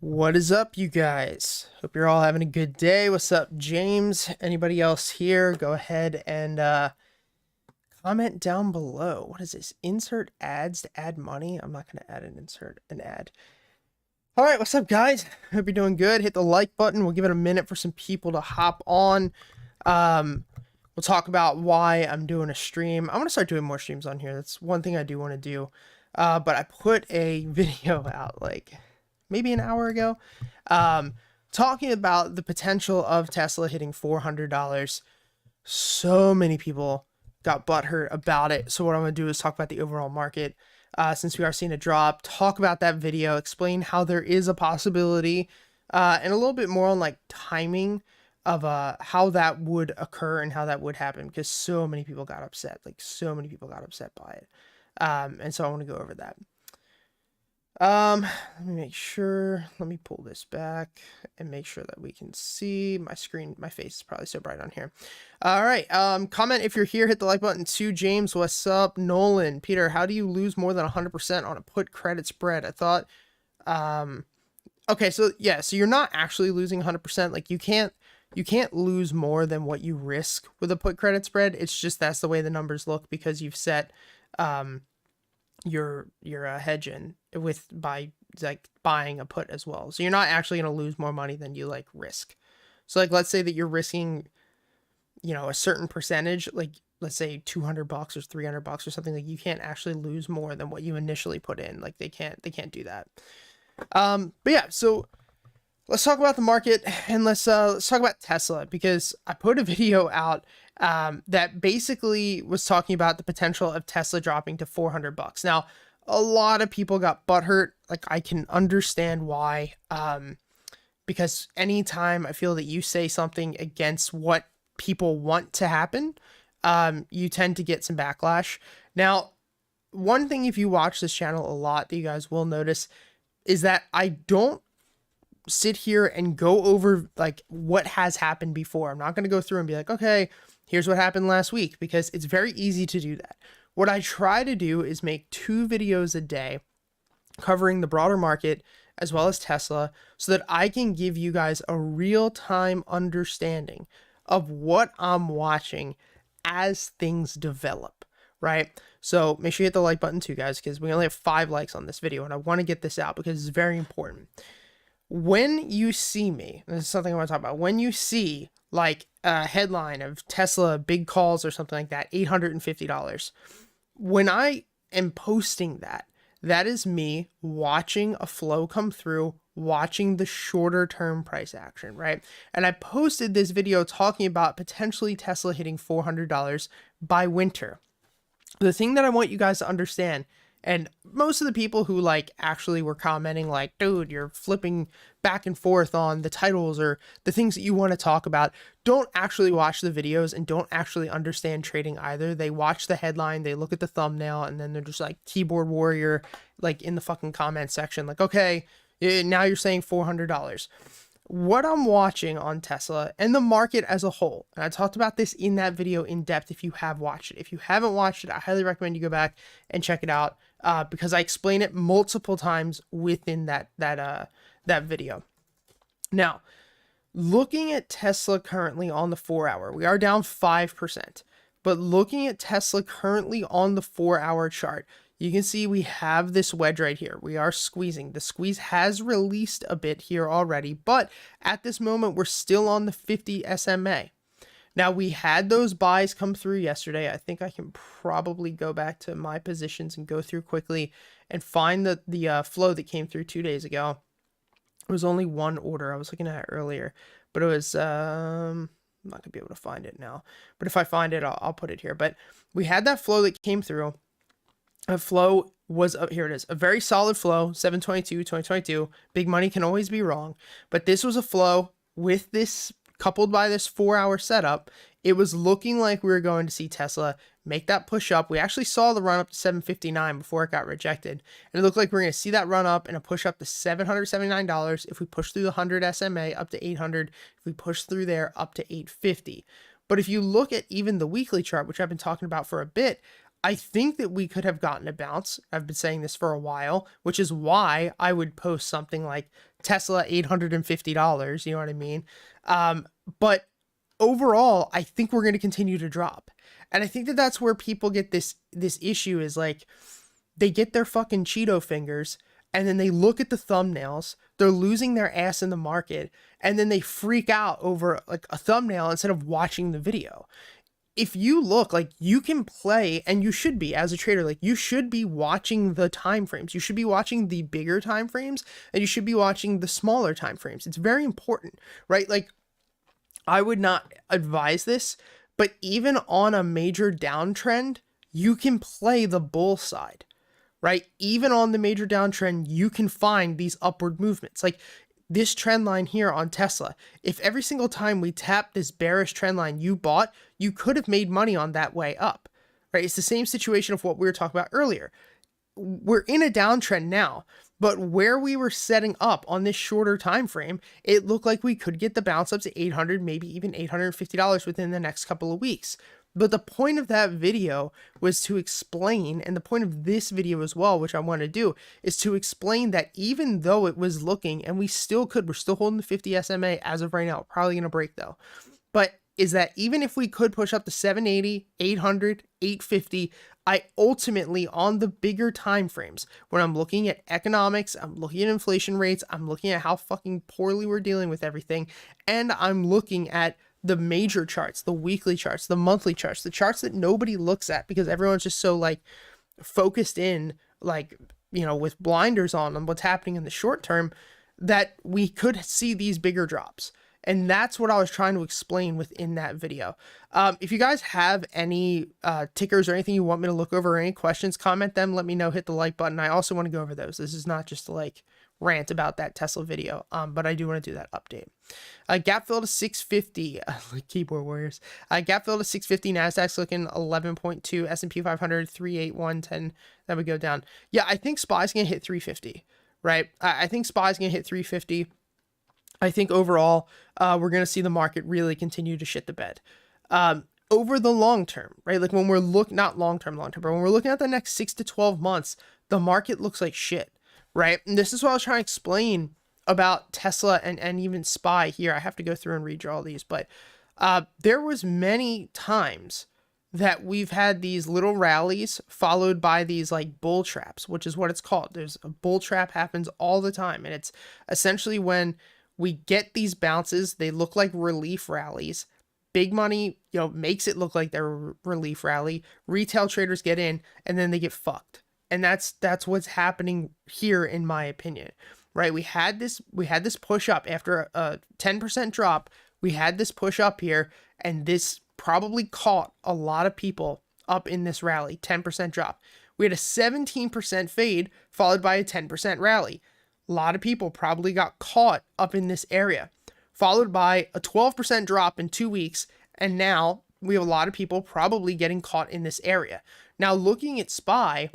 What is up, you guys? Hope you're all having a good day. What's up, James? Anybody else here? Go ahead and comment down below. What is this? Insert ads to add money? I'm not going to add an ad. All right, what's up, guys? Hope you're doing good. Hit the like button. We'll give it a minute for some people to hop on. We'll talk about why I'm doing a stream. I'm going to start doing more streams on here. That's one thing I do want to do. But I put a video out like maybe an hour ago, talking about the potential of Tesla hitting $400. So many people got butthurt about it. So what I'm going to do is talk about the overall market, since we are seeing a drop, talk about that video, explain how there is a possibility, and a little bit more on like timing of how that would occur and how that would happen, because so many people got upset, by it. And so I want to go over that. Let me make sure, let me pull this back and make sure that we can see my screen. My face is probably so bright on here. All right. Comment if you're here, hit the like button too. James, what's up? Nolan, Peter, how do you lose more than 100% on a put credit spread? I thought, okay. So yeah, so you're not actually losing 100%. Like you can't lose more than what you risk with a put credit spread. It's just, that's the way the numbers look because you've set, your hedge in with by like buying a put as well. So you're not actually going to lose more money than you like risk. So like, let's say that you're risking, a certain percentage, like let's say $200 or $300 or something. Like you can't actually lose more than what you initially put in. Like they can't do that. But yeah, so let's talk about the market and let's talk about Tesla, because I put a video out that basically was talking about the potential of Tesla dropping to $400. Now, a lot of people got butthurt. Like I can understand why, because anytime I feel that you say something against what people want to happen, you tend to get some backlash. Now, one thing, if you watch this channel a lot, that you guys will notice is that I don't sit here and go over like what has happened before. I'm not going to go through and be like, okay, here's what happened last week, because it's very easy to do that. What I try to do is make 2 videos a day covering the broader market as well as Tesla, so that I can give you guys a real-time understanding of what I'm watching as things develop, right? So make sure you hit the like button too, guys, because we only have 5 likes on this video, and I want to get this out because it's very important. When you see me, this is something I want to talk about. When you see like a headline of Tesla big calls or something like that, $850. When I am posting that, that is me watching a flow come through, watching the shorter term price action, right? And I posted this video talking about potentially Tesla hitting $400 by winter. The thing that I want you guys to understand, and most of the people who like actually were commenting like, dude, you're flipping back and forth on the titles or the things that you want to talk about, don't actually watch the videos and don't actually understand trading either. They watch the headline, they look at the thumbnail, and then they're just like keyboard warrior, like in the fucking comment section, like, okay, now you're saying $400. What I'm watching on Tesla and the market as a whole, and I talked about this in that video in depth if you have watched it. If you haven't watched it, I highly recommend you go back and check it out, because I explain it multiple times within that video. Now, looking at Tesla currently on the 4-hour, we are down 5%, but looking at Tesla currently on the 4-hour chart, you can see we have this wedge right here. We are squeezing. The squeeze has released a bit here already, but at this moment, we're still on the 50 SMA. Now, we had those buys come through yesterday. I think I can probably go back to my positions and go through quickly and find the flow that came through 2 days ago. It was only one order I was looking at earlier, but it was, I'm not gonna be able to find it now, but if I find it, I'll put it here. But we had that flow that came through. A flow was up here. It is a very solid flow, 722. Big money can always be wrong, but this was a flow with this coupled by this 4-hour setup. It was looking like we were going to see Tesla make that push up. We actually saw the run up to 759 before it got rejected, and it looked like we're going to see that run up and a push up to $779 if we push through the 100 SMA up to 800, if we push through there up to 850. But if you look at even the weekly chart, which I've been talking about for a bit, I think that we could have gotten a bounce. I've been saying this for a while, which is why I would post something like Tesla $850. You know what I mean? But overall, I think we're going to continue to drop. And I think that that's where people get this issue is like they get their fucking Cheeto fingers and then they look at the thumbnails, they're losing their ass in the market, and then they freak out over like a thumbnail instead of watching the video. If you look, like, you can play, and you should be as a trader, like, you should be watching the time frames. You should be watching the bigger time frames, and you should be watching the smaller time frames. It's very important, right? Like, I would not advise this, but even on a major downtrend, you can play the bull side, right? Even on the major downtrend, you can find these upward movements. Like this trend line here on Tesla, if every single time we tap this bearish trend line you bought, you could have made money on that way up, right? It's the same situation of what we were talking about earlier. We're in a downtrend now, but where we were setting up on this shorter time frame, it looked like we could get the bounce up to $800, maybe even $850 within the next couple of weeks. But the point of that video was to explain, and the point of this video as well, which I want to do, is to explain that even though it was looking, and we're still holding the 50 SMA as of right now, probably going to break though, but is that even if we could push up to 780, 800, 850, I ultimately, on the bigger time frames, when I'm looking at economics, I'm looking at inflation rates, I'm looking at how fucking poorly we're dealing with everything, and I'm looking at the major charts, the weekly charts, the monthly charts, the charts that nobody looks at because everyone's just so like focused in, like, you know, with blinders on what's happening in the short term, that we could see these bigger drops. And that's what I was trying to explain within that video. If you guys have any tickers or anything you want me to look over or any questions, comment them, let me know, hit the like button. I also want to go over those. This is not just like rant about that Tesla video, but I do want to do that update. Gap fill to 650, keyboard warriors. Gap fill to 650, Nasdaq's looking 11.2, S&P 500 38110. That would go down. Yeah, I think SPY's gonna hit 350, right? I think SPY's gonna hit 350. I think overall, we're gonna see the market really continue to shit the bed. Over the long term, right? Like when we're not long term, but when we're looking at the next 6 to 12 months, the market looks like shit. Right? And this is what I was trying to explain about Tesla and even SPY here. I have to go through and redraw all these, but there was many times that we've had these little rallies followed by these like bull traps, which is what it's called. There's a bull trap happens all the time. And it's essentially when we get these bounces, they look like relief rallies. Big money, you know, makes it look like they're a relief rally. Retail traders get in and then they get fucked. And that's what's happening here, in my opinion, right? We had this push up after a 10% drop. We had this push up here, and this probably caught a lot of people up in this rally, 10% drop. We had a 17% fade followed by a 10% rally. A lot of people probably got caught up in this area, followed by a 12% drop in 2 weeks. And now we have a lot of people probably getting caught in this area. Now looking at SPY,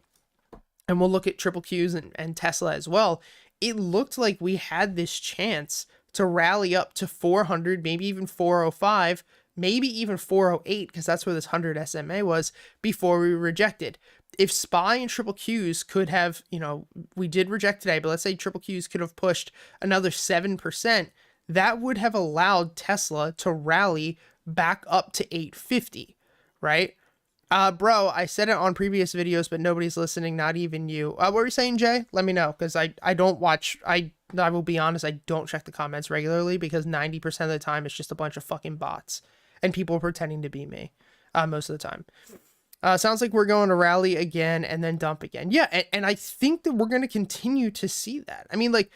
and we'll look at triple Qs and Tesla as well, it looked like we had this chance to rally up to 400, maybe even 405, maybe even 408, because that's where this 100 SMA was before we rejected. If SPY and triple Qs could have, you know, we did reject today, but let's say triple Qs could have pushed another 7%, that would have allowed Tesla to rally back up to 850, right? Bro, I said it on previous videos, but nobody's listening, not even you. What were you saying, Jay? Let me know, because I don't watch, I will be honest, I don't check the comments regularly, because 90% of the time it's just a bunch of fucking bots, and people pretending to be me, most of the time. Sounds like we're going to rally again, and then dump again. Yeah, and I think that we're going to continue to see that. I mean, like,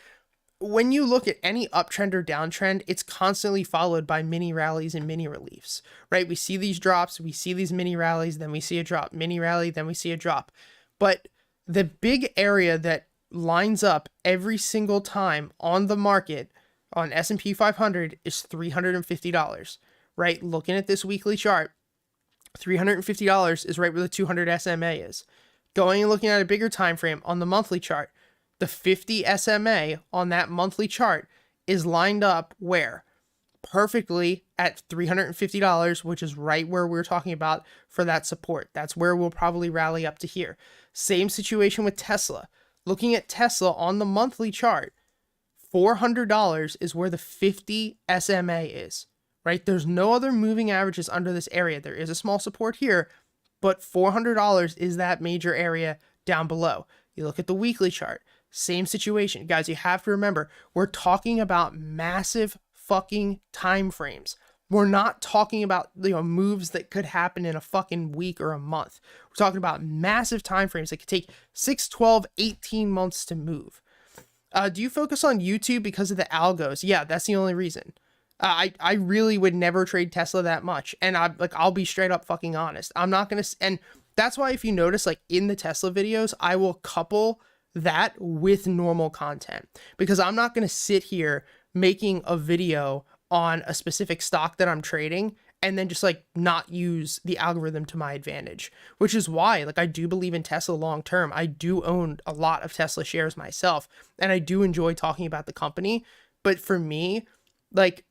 when you look at any uptrend or downtrend, it's constantly followed by mini rallies and mini reliefs, right? We see these drops, we see these mini rallies, then we see a drop, mini rally, then we see a drop. But the big area that lines up every single time on the market on S&P 500 is $350, right? Looking at this weekly chart, $350 is right where the 200 SMA is. Going and looking at a bigger time frame on the monthly chart, the 50 SMA on that monthly chart is lined up where? perfectly at $350, which is right where we're talking about for that support. That's where we'll probably rally up to here. Same situation with Tesla. Looking at Tesla on the monthly chart, $400 is where the 50 SMA is, right? There's no other moving averages under this area. There is a small support here, but $400 is that major area down below. You look at the weekly chart, same situation. Guys, you have to remember, we're talking about massive fucking time frames. We're not talking about, moves that could happen in a fucking week or a month. We're talking about massive time frames that could take 6, 12, 18 months to move. Do you focus on YouTube because of the algos? Yeah, that's the only reason. I really would never trade Tesla that much. And I'll be straight up fucking honest. I'm not going to, and that's why if you notice, like in the Tesla videos, I will couple that with normal content, because I'm not going to sit here making a video on a specific stock that I'm trading and then just like not use the algorithm to my advantage, which is why like I do believe in Tesla long term. I do own a lot of Tesla shares myself and I do enjoy talking about the company. But for me, like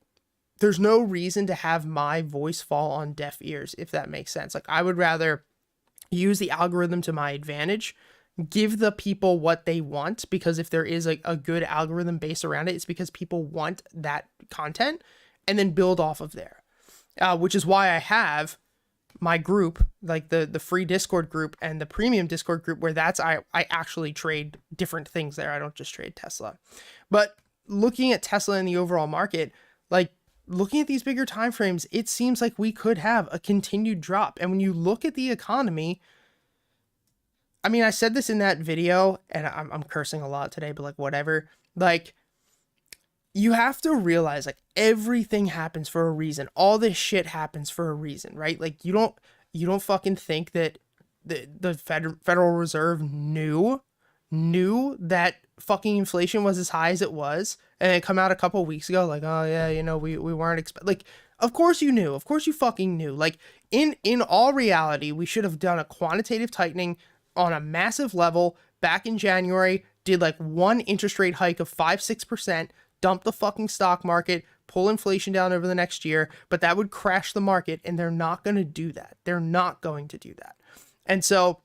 there's no reason to have my voice fall on deaf ears, if that makes sense. Like I would rather use the algorithm to my advantage, give the people what they want, because if there is a good algorithm based around it, it's because people want that content, and then build off of there. Which is why I have my group, like the free Discord group and the premium Discord group, where I actually trade different things there. I don't just trade Tesla. But looking at Tesla in the overall market, like looking at these bigger time frames, it seems like we could have a continued drop. And when you look at the economy, I mean, I said this in that video, and I'm cursing a lot today, but like whatever. Like, you have to realize like everything happens for a reason. All this shit happens for a reason, right? Like you don't fucking think that the Federal Reserve knew that fucking inflation was as high as it was, and it come out a couple weeks ago like, oh yeah, we weren't like, of course you knew. Of course you fucking knew. Like in all reality, we should have done a quantitative tightening on a massive level back in January, did like one interest rate hike of 5-6%, dump the fucking stock market, pull inflation down over the next year, but that would crash the market, and they're not going to do that. They're not going to do that. And so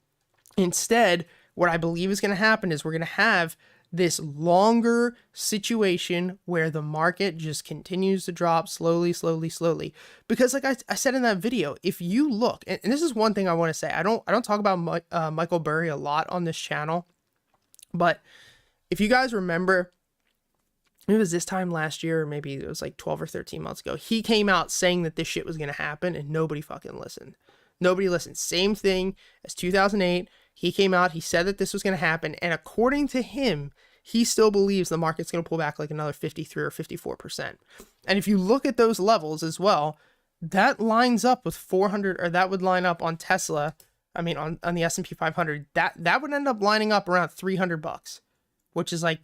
instead, what I believe is going to happen is we're going to have this longer situation where the market just continues to drop slowly. Because like I said in that video, if you look, and this is one thing I want to say, I don't talk about Michael Burry a lot on this channel, but if you guys remember, it was this time last year, or maybe it was like 12 or 13 months ago, he came out saying that this shit was going to happen, and nobody fucking listened. Nobody listened. Same thing as 2008. He came out, he said that this was going to happen, and according to him, he still believes the market's going to pull back like another 53 or 54%. And if you look at those levels as well, that lines up with 400, or that would line up on Tesla. I mean, on the S&P 500, that would end up lining up around $300, which is like,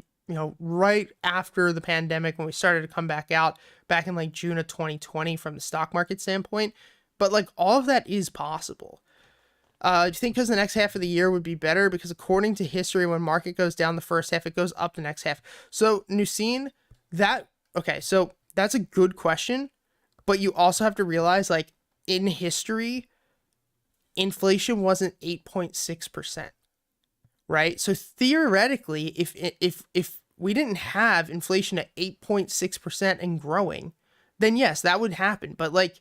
right after the pandemic when we started to come back out back in like June of 2020 from the stock market standpoint. But like all of that is possible. Do you think because the next half of the year would be better? Because according to history, when market goes down the first half, it goes up the next half. So Nuseen, so that's a good question, but you also have to realize like in history, inflation wasn't 8.6%, right? So theoretically, if we didn't have inflation at 8.6% and growing, then yes, that would happen. But like,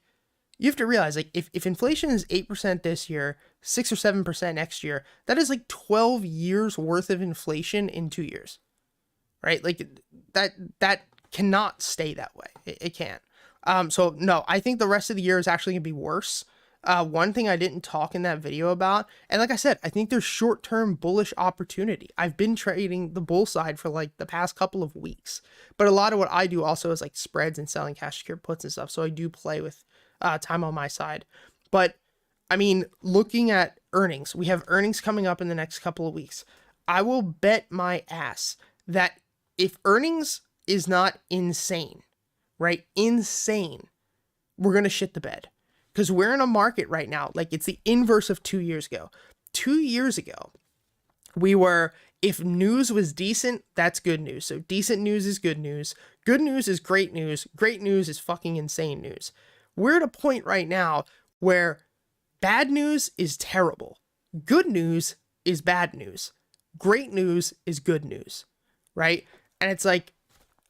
you have to realize, like, if inflation is 8% this year, 6 or 7% next year, that is like 12 years worth of inflation in 2 years, right? Like that cannot stay that way. It can't. So no, I think the rest of the year is actually gonna be worse. One thing I didn't talk in that video about, and like I said, I think there's short-term bullish opportunity. I've been trading the bull side for like the past couple of weeks, but a lot of what I do also is like spreads and selling cash secured puts and stuff. So I do play with time on my side. But I mean, looking at earnings, we have earnings coming up in the next couple of weeks. I will bet my ass that if earnings is not insane, right? Insane, we're going to shit the bed, because we're in a market right now. Like it's the inverse of 2 years ago. 2 years ago, we were If news was decent, that's good news. So decent news is good news. Good news is great news. Great news is fucking insane news. We're at a point right now where bad news is terrible. Good news is bad news. Great news is good news, right? And it's like,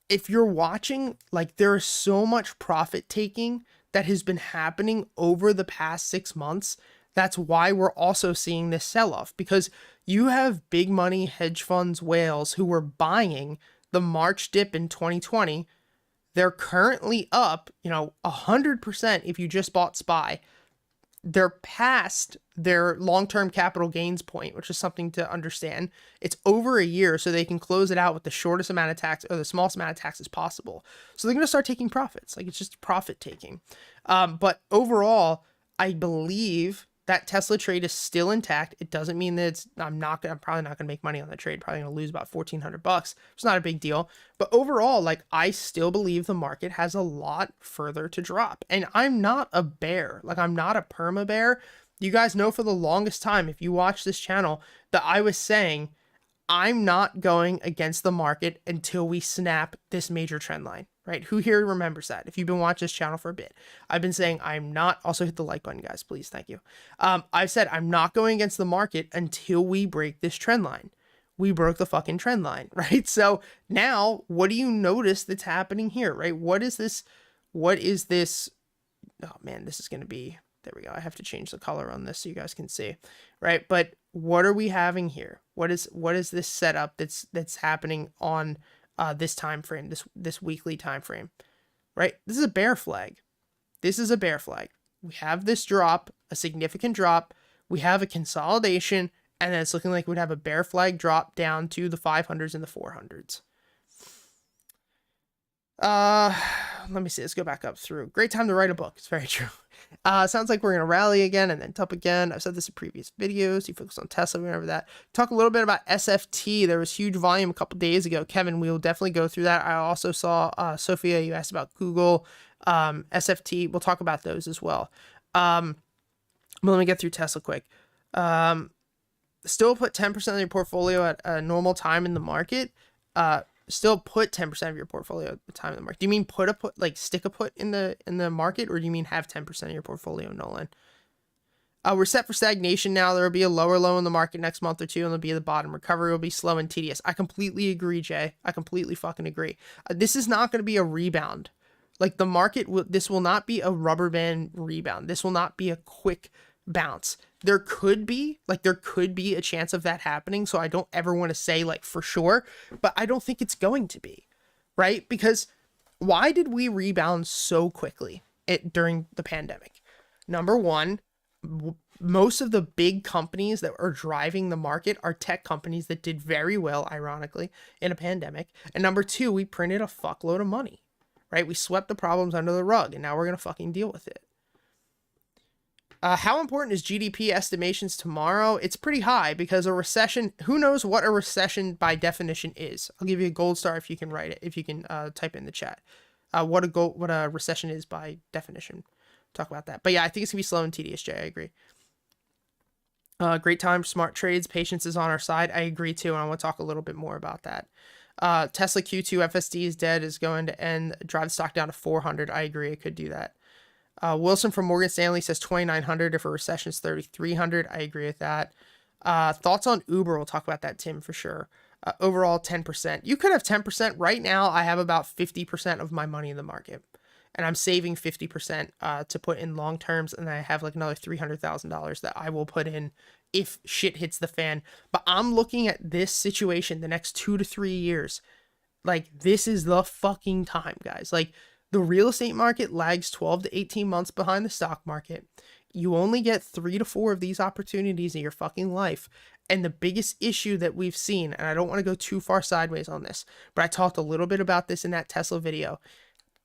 if you're watching, like, there is so much profit taking that has been happening over the past 6 months. That's why we're also seeing this sell-off, because you have big money hedge funds, whales, who were buying the March dip in 2020. They're currently up, 100% if you just bought SPY. They're past their long-term capital gains point, which is something to understand. It's over a year, so they can close it out with the shortest amount of tax or the smallest amount of taxes possible. So they're going to start taking profits. Like, it's just profit taking. But overall, I believe that Tesla trade is still intact. It doesn't mean that I'm probably not gonna make money on the trade. Probably gonna lose about $1,400. It's not a big deal. But overall, like, I still believe the market has a lot further to drop. And I'm not a bear. Like, I'm not a perma bear. You guys know for the longest time, if you watch this channel, that I was saying I'm not going against the market until we snap this major trend line, right? Who here remembers that? If you've been watching this channel for a bit, I've been saying I'm not. Also hit the like button, guys, please. Thank you. I've said I'm not going against the market until we break this trend line. We broke the fucking trend line, right? So now what do you notice that's happening here, right? What is this? Oh man, this is going to be, there we go. I have to change the color on this so you guys can see, right? But what are we having here? What is this setup that's happening on this time frame, this weekly time frame, right? This is a bear flag. This is a bear flag. We have this drop, a significant drop. We have a consolidation, and then it's looking like we'd have a bear flag drop down to the 500s and the 400s. Let me see. Let's go back up through. Great time to write a book. It's very true. Sounds like we're going to rally again and then top again. I've said this in previous videos. You focus on Tesla, remember that. Talk a little bit about SFT. There was huge volume a couple days ago. Kevin, we will definitely go through that. I also saw, Sophia, you asked about Google, SFT. We'll talk about those as well. But let me get through Tesla quick. Still put 10% of your portfolio at a normal time in the market. Still put 10% of your portfolio at the time of the market. Do you mean stick a put in the market, or do you mean have 10% of your portfolio, Nolan? We're set for stagnation now. There will be a lower low in the market next month or two, and there'll be the bottom. Recovery will be slow and tedious. I completely agree, Jay. I completely fucking agree. This is not going to be a rebound. Like, the market, this will not be a rubber band rebound. This will not be a quick bounce. There could be a chance of that happening. So I don't ever want to say like for sure, but I don't think it's going to be, right? Because why did we rebound so quickly during the pandemic? Number one, most of the big companies that are driving the market are tech companies that did very well, ironically, in a pandemic. And number two, we printed a fuckload of money, right? We swept the problems under the rug, and now we're going to fucking deal with it. How important is GDP estimations tomorrow? It's pretty high, because a recession, who knows what a recession by definition is? I'll give you a gold star if you can write it, if you can type in the chat. What a recession is by definition. Talk about that. But yeah, I think it's gonna be slow and tedious, Jay. I agree. Great time, smart trades, patience is on our side. I agree too, and I want to talk a little bit more about that. Tesla Q2 FSD is dead, is going to end, drive the stock down to 400. I agree, it could do that. Wilson from Morgan Stanley says 2,900 if a recession is 3,300. I agree with that. Thoughts on Uber? We'll talk about that, Tim, for sure. Overall, 10%. You could have 10%. Right now, I have about 50% of my money in the market, and I'm saving 50% to put in long terms, and I have like another $300,000 that I will put in if shit hits the fan. But I'm looking at this situation the next 2 to 3 years. Like, this is the fucking time, guys. Like, the real estate market lags 12 to 18 months behind the stock market. You only get 3 to 4 of these opportunities in your fucking life. And the biggest issue that we've seen, and I don't want to go too far sideways on this, but I talked a little bit about this in that Tesla video.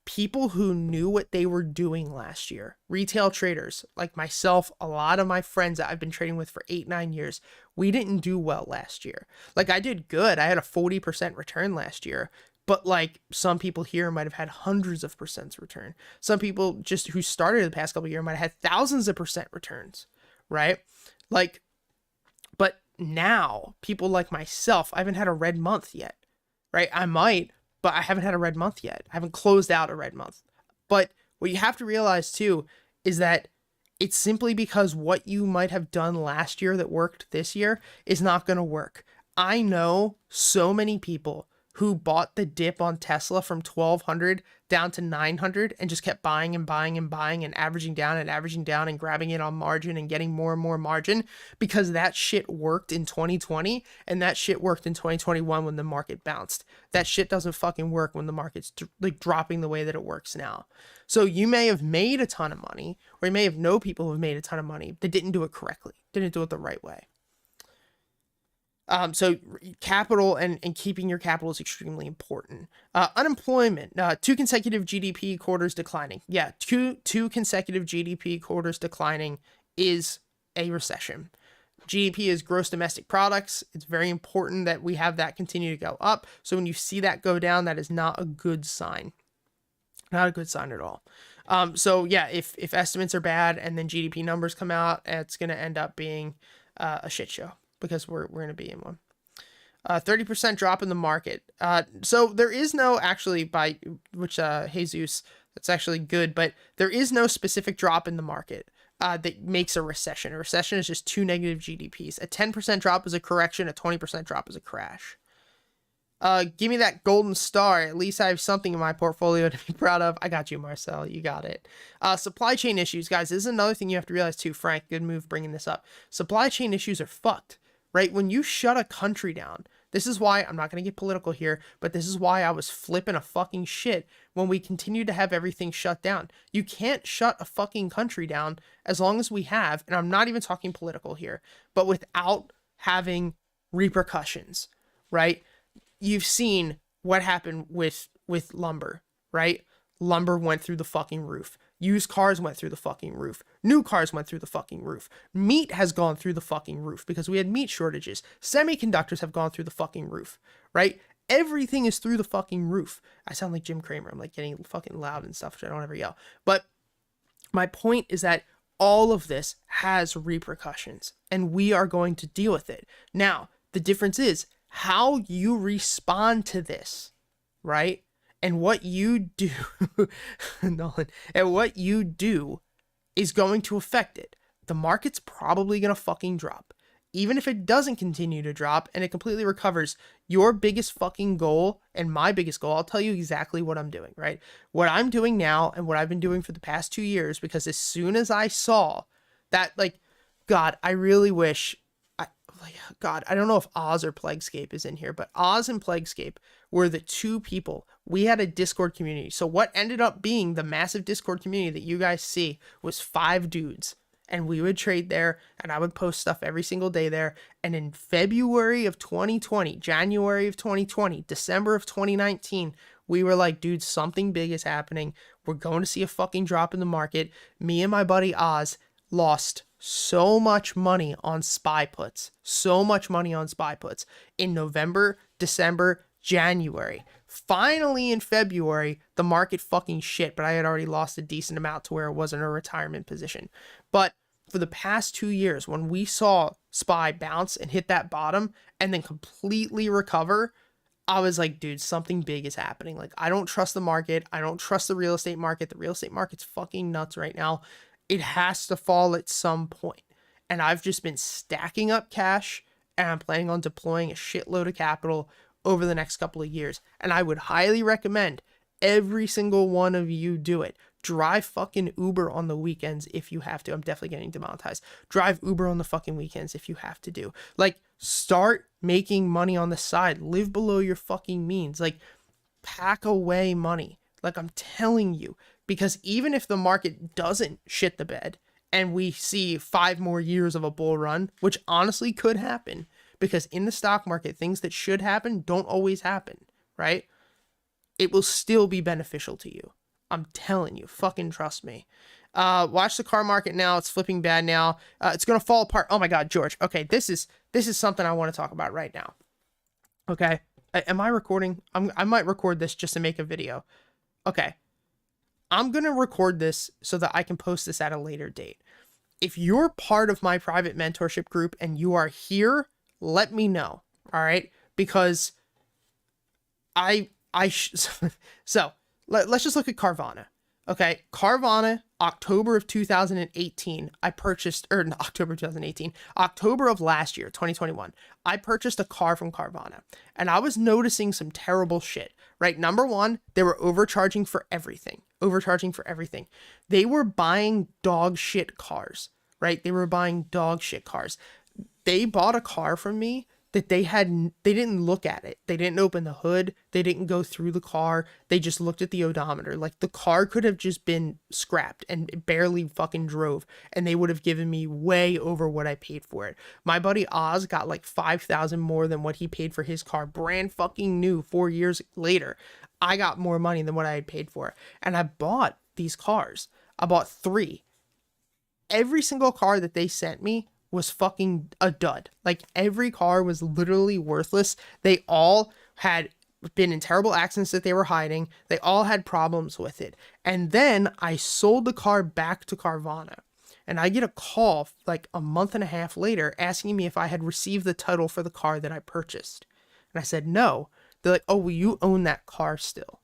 People who knew what they were doing last year, retail traders like myself, a lot of my friends that I've been trading with for 8-9 years, we didn't do well last year. Like, I did good. I had a 40% return last year. But like, some people here might have had hundreds of percents return. Some people just who started the past couple of years might have had thousands of percent returns, right? Like, but now people like myself, I haven't had a red month yet, right? I might, but I haven't had a red month yet. I haven't closed out a red month. But what you have to realize too is that it's simply because what you might have done last year that worked this year is not going to work. I know so many people who bought the dip on Tesla from 1200 down to 900 and just kept buying and buying and buying and averaging down and grabbing it on margin and getting more and more margin, because that shit worked in 2020 and that shit worked in 2021 when the market bounced. That shit doesn't fucking work when the market's like dropping the way that it works now. So you may have made a ton of money, or you may have known people who have made a ton of money that didn't do it correctly, didn't do it the right way. So capital and keeping your capital is extremely important. Unemployment, 2 consecutive GDP quarters declining. Yeah, two consecutive GDP quarters declining is a recession. GDP is gross domestic products. It's very important that we have that continue to go up. So when you see that go down, that is not a good sign. Not a good sign at all. So yeah, if estimates are bad and then GDP numbers come out, it's going to end up being a shit show, because we're going to be in one. 30% drop in the market. So there is no actually by which Jesus, that's actually good, but there is no specific drop in the market that makes a recession. A recession is just 2 negative GDPs. A 10% drop is a correction. A 20% drop is a crash. Give me that golden star. At least I have something in my portfolio to be proud of. I got you, Marcel. You got it. Supply chain issues, guys. This is another thing you have to realize too. Frank, good move bringing this up. Supply chain issues are fucked, right? When you shut a country down, this is why I'm not going to get political here, but this is why I was flipping a fucking shit when we continue to have everything shut down. You can't shut a fucking country down as long as we have, and I'm not even talking political here, but without having repercussions, right? You've seen what happened with lumber, right? Lumber went through the fucking roof. Used cars went through the fucking roof. New cars went through the fucking roof. Meat has gone through the fucking roof because we had meat shortages. Semiconductors have gone through the fucking roof, right? Everything is through the fucking roof. I sound like Jim Cramer. I'm like getting fucking loud and stuff, which I don't ever yell. But my point is that all of this has repercussions, and we are going to deal with it. Now, the difference is how you respond to this, right? And what you do, Nolan, and what you do is going to affect it. The market's probably going to fucking drop. Even if it doesn't continue to drop and it completely recovers, your biggest fucking goal and my biggest goal, I'll tell you exactly what I'm doing, right? What I'm doing now and what I've been doing for the past 2 years, because as soon as I saw that, like, God, I really wish... God, I don't know if Oz or Plaguescape is in here, but Oz and Plaguescape were the 2 people. We had a Discord community. So what ended up being the massive Discord community that you guys see was 5 dudes. And we would trade there, and I would post stuff every single day there. And in February of 2020, January of 2020, December of 2019, we were like, dude, something big is happening. We're going to see a fucking drop in the market. Me and my buddy Oz lost so much money on SPY puts. So much money on SPY puts in November, December, January. Finally in February, the market fucking shit, but I had already lost a decent amount to where it wasn't a retirement position. But for the past 2 years, when we saw SPY bounce and hit that bottom and then completely recover, I was like, dude, something big is happening. Like, I don't trust the market. I don't trust the real estate market. The real estate market's fucking nuts right now. It has to fall at some point. And I've just been stacking up cash, and I'm planning on deploying a shitload of capital over the next couple of years. And I would highly recommend every single one of you do it. Drive fucking Uber on the weekends if you have to. I'm definitely getting demonetized. Drive Uber on the fucking weekends if you have to do. Like, start making money on the side. Live below your fucking means. Like, pack away money. Like, I'm telling you. Because even if the market doesn't shit the bed and we see 5 more years of a bull run, which honestly could happen, because in the stock market, things that should happen don't always happen, right? It will still be beneficial to you. I'm telling you, fucking trust me. Watch the car market now. It's flipping bad now. It's going to fall apart. Oh my God, George. Okay, this is something I want to talk about right now. Okay. Am I recording? I might record this just to make a video. Okay. I'm going to record this so that I can post this at a later date. If you're part of my private mentorship group and you are here, let me know. All right, because so let's just look at Carvana. Okay, Carvana, October of 2018, I purchased, or not October 2018, October of last year, 2021, I purchased a car from Carvana, and I was noticing some terrible shit, right? Number one, they were overcharging for everything. They were buying dog shit cars, right? They were buying dog shit cars. They bought a car from me that they didn't look at it. They didn't open the hood. They didn't go through the car. They just looked at the odometer. Like, the car could have just been scrapped and barely fucking drove, and they would have given me way over what I paid for it. My buddy Oz got like 5,000 more than what he paid for his car, brand fucking new 4 years later. I got more money than what I had paid for it. And I bought these cars. I bought 3. Every single car that they sent me was fucking a dud. Like, every car was literally worthless. They all had been in terrible accidents that they were hiding. They all had problems with it. And then I sold the car back to Carvana, and I get a call like a month and a half later asking me if I had received the title for the car that I purchased. And I said no. They're like, oh, well, you own that car still.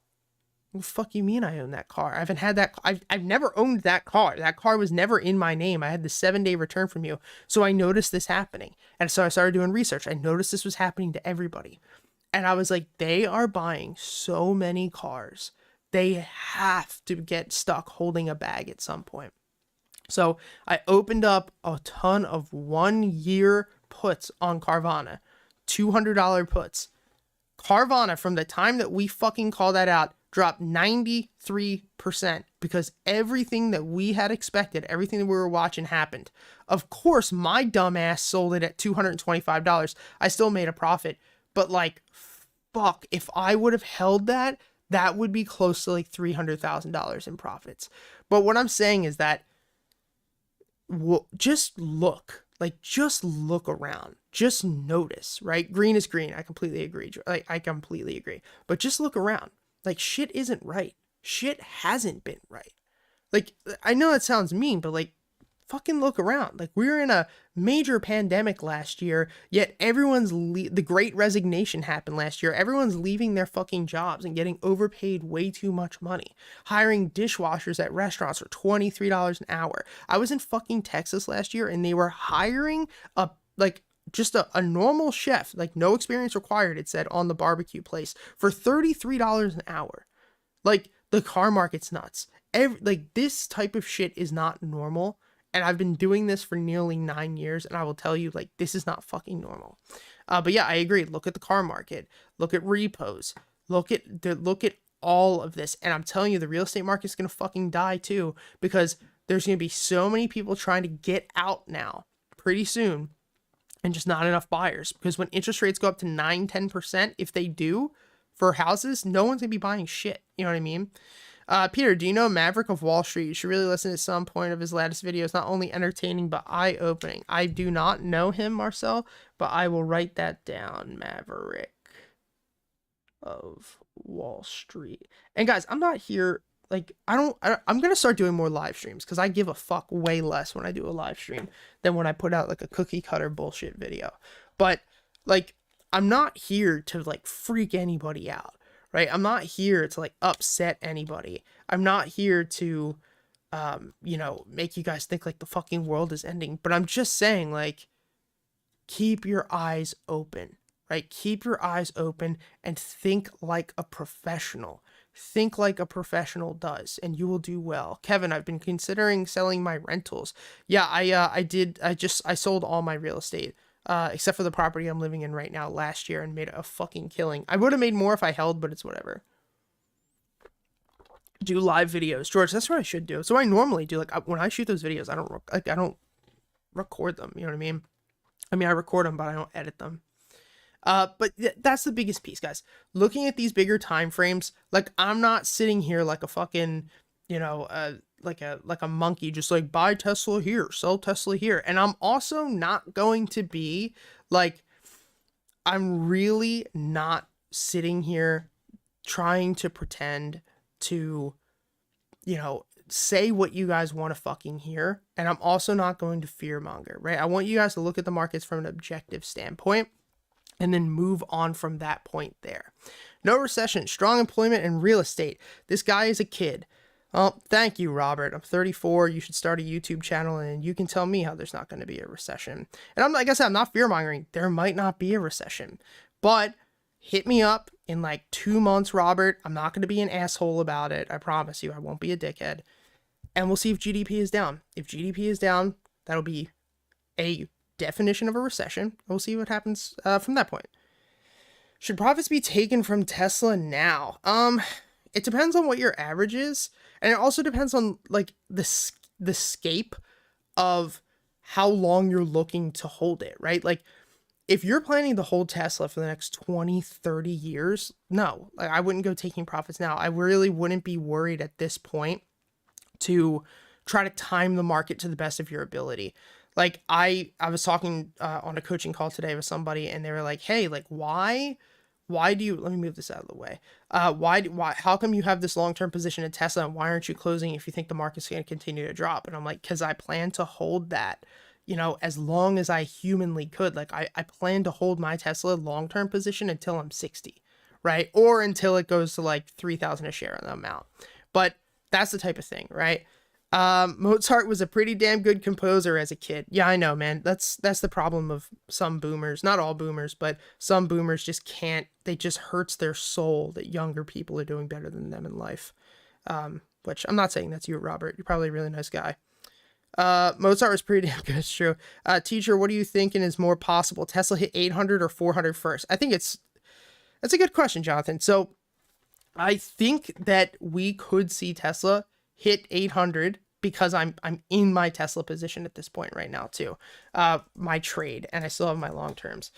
What the fuck you mean I own that car? I haven't had that. I've never owned that car. That car was never in my name. I had the 7-day return from you. So I noticed this happening. And so I started doing research. I noticed this was happening to everybody. And I was like, they are buying so many cars. They have to get stuck holding a bag at some point. So I opened up a ton of 1-year puts on Carvana, $200 puts. Carvana, from the time that we fucking called that out, dropped 93% because everything that we had expected, everything that we were watching happened. Of course, my dumbass sold it at $225. I still made a profit, but like, fuck, if I would have held that, that would be close to like $300,000 in profits. But what I'm saying is that just look around, just notice, right? Green is green. I completely agree. I completely agree. But just look around. Like, shit isn't right. Shit hasn't been right. Like, I know that sounds mean, but like, fucking look around. Like, we were in a major pandemic last year, yet the great resignation happened last year. Everyone's leaving their fucking jobs and getting overpaid way too much money. Hiring dishwashers at restaurants for $23 an hour. I was in fucking Texas last year, and they were hiring just a normal chef, like no experience required, it said on the barbecue place, for $33 an hour. Like, the car market's nuts. This type of shit is not normal. And I've been doing this for nearly 9 years, and I will tell you, like, this is not fucking normal. But yeah, I agree. Look at the car market. Look at repos. Look at all of this. And I'm telling you, the real estate market's going to fucking die too, because there's going to be so many people trying to get out now pretty soon, and just not enough buyers. Because when interest rates go up to 9-10%, if they do, for houses, no one's gonna be buying shit. You know what I mean? Peter, do you know Maverick of Wall Street? You should really listen to some point of his latest videos. Not only entertaining, but eye-opening. I do not know him, Marcel, but I will write that down. Maverick of Wall Street. And guys, I'm not here, like, I'm going to start doing more live streams, because I give a fuck way less when I do a live stream than when I put out like a cookie cutter bullshit video. But like, I'm not here to like freak anybody out, right? I'm not here to like upset anybody. I'm not here to, make you guys think like the fucking world is ending. But I'm just saying, like, keep your eyes open, right? Keep your eyes open and think like a professional. Think like a professional does, and you will do well. Kevin, I've been considering selling my rentals. Yeah, I sold all my real estate, except for the property I'm living in right now last year, and made a fucking killing. I would have made more if I held, but it's whatever. Do live videos, George. That's what I should do. So I normally do, like, when I shoot those videos, I don't record them. You know what I mean? I record them, but I don't edit them. But that's the biggest piece, guys. Looking at these bigger time frames, like, I'm not sitting here like a fucking, like a monkey, just like, buy Tesla here, sell Tesla here. And I'm also not going to be like, I'm really not sitting here trying to pretend to, say what you guys want to fucking hear, and I'm also not going to fearmonger, right? I want you guys to look at the markets from an objective standpoint and then move on from that point there. No recession, strong employment, and real estate. This guy is a kid. Oh, thank you, Robert. I'm 34. You should start a YouTube channel and you can tell me how there's not going to be a recession. And I'm, like I said, I'm not fear-mongering. There might not be a recession. But hit me up in like 2 months, Robert. I'm not going to be an asshole about it. I promise you, I won't be a dickhead. And we'll see if GDP is down. If GDP is down, that'll be a definition of a recession. We'll see what happens from that point. Should profits be taken from Tesla now? It depends on what your average is, and it also depends on like the scape of how long you're looking to hold it, right? Like if you're planning to hold Tesla for the next 20, 30 years, no, like I wouldn't go taking profits now. I really wouldn't be worried at this point to try to time the market to the best of your ability. Like I was talking on a coaching call today with somebody, and they were like, hey, like why do you, let me move this out of the way. How come you have this long-term position in Tesla, and why aren't you closing if you think the market's going to continue to drop? And I'm like, cause I plan to hold that, you know, as long as I humanly could. Like I plan to hold my Tesla long-term position until I'm 60, right? Or until it goes to like 3,000 a share on the amount. But that's the type of thing, right? Mozart was a pretty damn good composer as a kid. Yeah, I know, man. That's the problem of some boomers. Not all boomers, but some boomers just can't. They just hurts their soul that younger people are doing better than them in life. Which I'm not saying that's you, Robert. You're probably a really nice guy. Mozart was pretty damn good. It's true. Teacher, what are you thinking is more possible? Tesla hit 800 or 400 first? I think that's a good question, Jonathan. So I think that we could see Tesla hit 800 because I'm in my Tesla position at this point right now too. My trade, and I still have my long terms.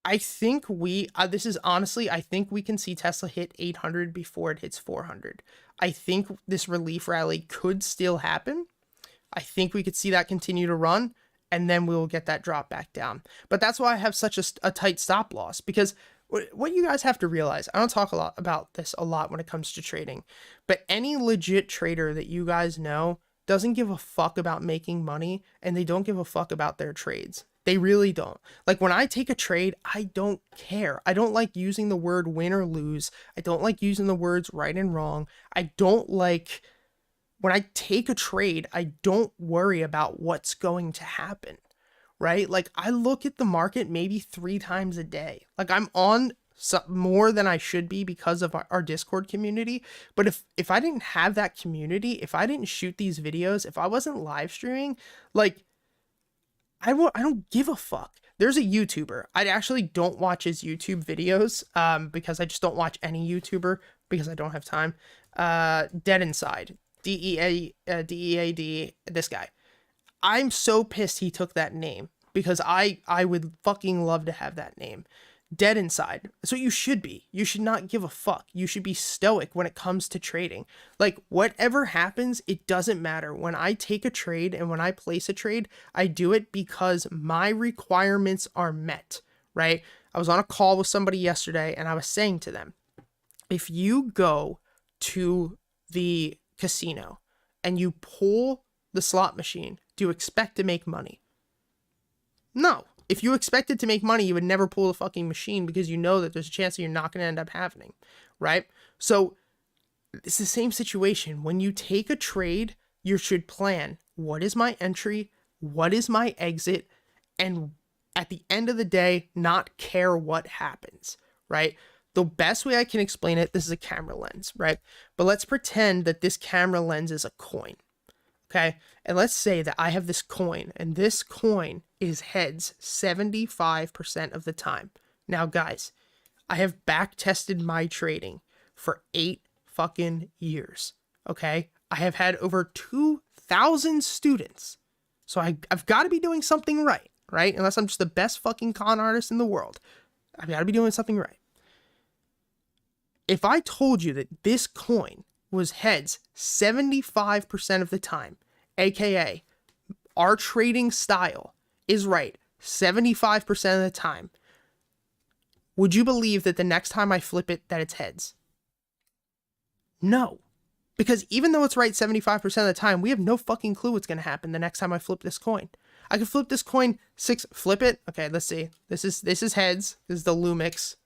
I think this is honestly, I think we can see Tesla hit 800 before it hits 400. I think this relief rally could still happen. I think we could see that continue to run, and then we will get that drop back down. But that's why I have such a tight stop loss, because what you guys have to realize, I don't talk a lot about this a lot when it comes to trading, but any legit trader that you guys know doesn't give a fuck about making money, and they don't give a fuck about their trades. They really don't. Like when I take a trade, I don't care. I don't like using the word win or lose. I don't like using the words right and wrong. I don't like, when I take a trade, I don't worry about what's going to happen. Right? Like I look at the market maybe 3 times a day. Like I'm on more than I should be because of our Discord community. But if I didn't have that community, if I didn't shoot these videos, if I wasn't live streaming, like I don't give a fuck. There's a YouTuber. I actually don't watch his YouTube videos because I just don't watch any YouTuber because I don't have time. Dead Inside. DEAD, this guy. I'm so pissed he took that name because I would fucking love to have that name. Dead Inside. That's what you should be. You should not give a fuck. You should be stoic when it comes to trading. Like whatever happens, it doesn't matter. When I take a trade and when I place a trade, I do it because my requirements are met, right? I was on a call with somebody yesterday and I was saying to them, if you go to the casino and you pull the slot machine, do you expect to make money? No. If you expected to make money, you would never pull the fucking machine because you know that there's a chance that you're not going to end up happening, right? So it's the same situation. When you take a trade, you should plan, what is my entry? What is my exit? And at the end of the day, not care what happens, right? The best way I can explain it, this is a camera lens, right? But let's pretend that this camera lens is a coin. Okay, and let's say that I have this coin, and this coin is heads 75% of the time. Now, guys, I have back tested my trading for 8 fucking years. Okay, I have had over 2,000 students, so I've got to be doing something right, right? Unless I'm just the best fucking con artist in the world, I've got to be doing something right. If I told you that this coin was heads 75% of the time, aka our trading style is right 75% of the time, would you believe that the next time I flip it that it's heads? No. Because even though it's right 75% of the time, we have no fucking clue what's going to happen the next time I flip this coin. I could flip this coin flip it. Okay, let's see. This is heads. This is the Lumix.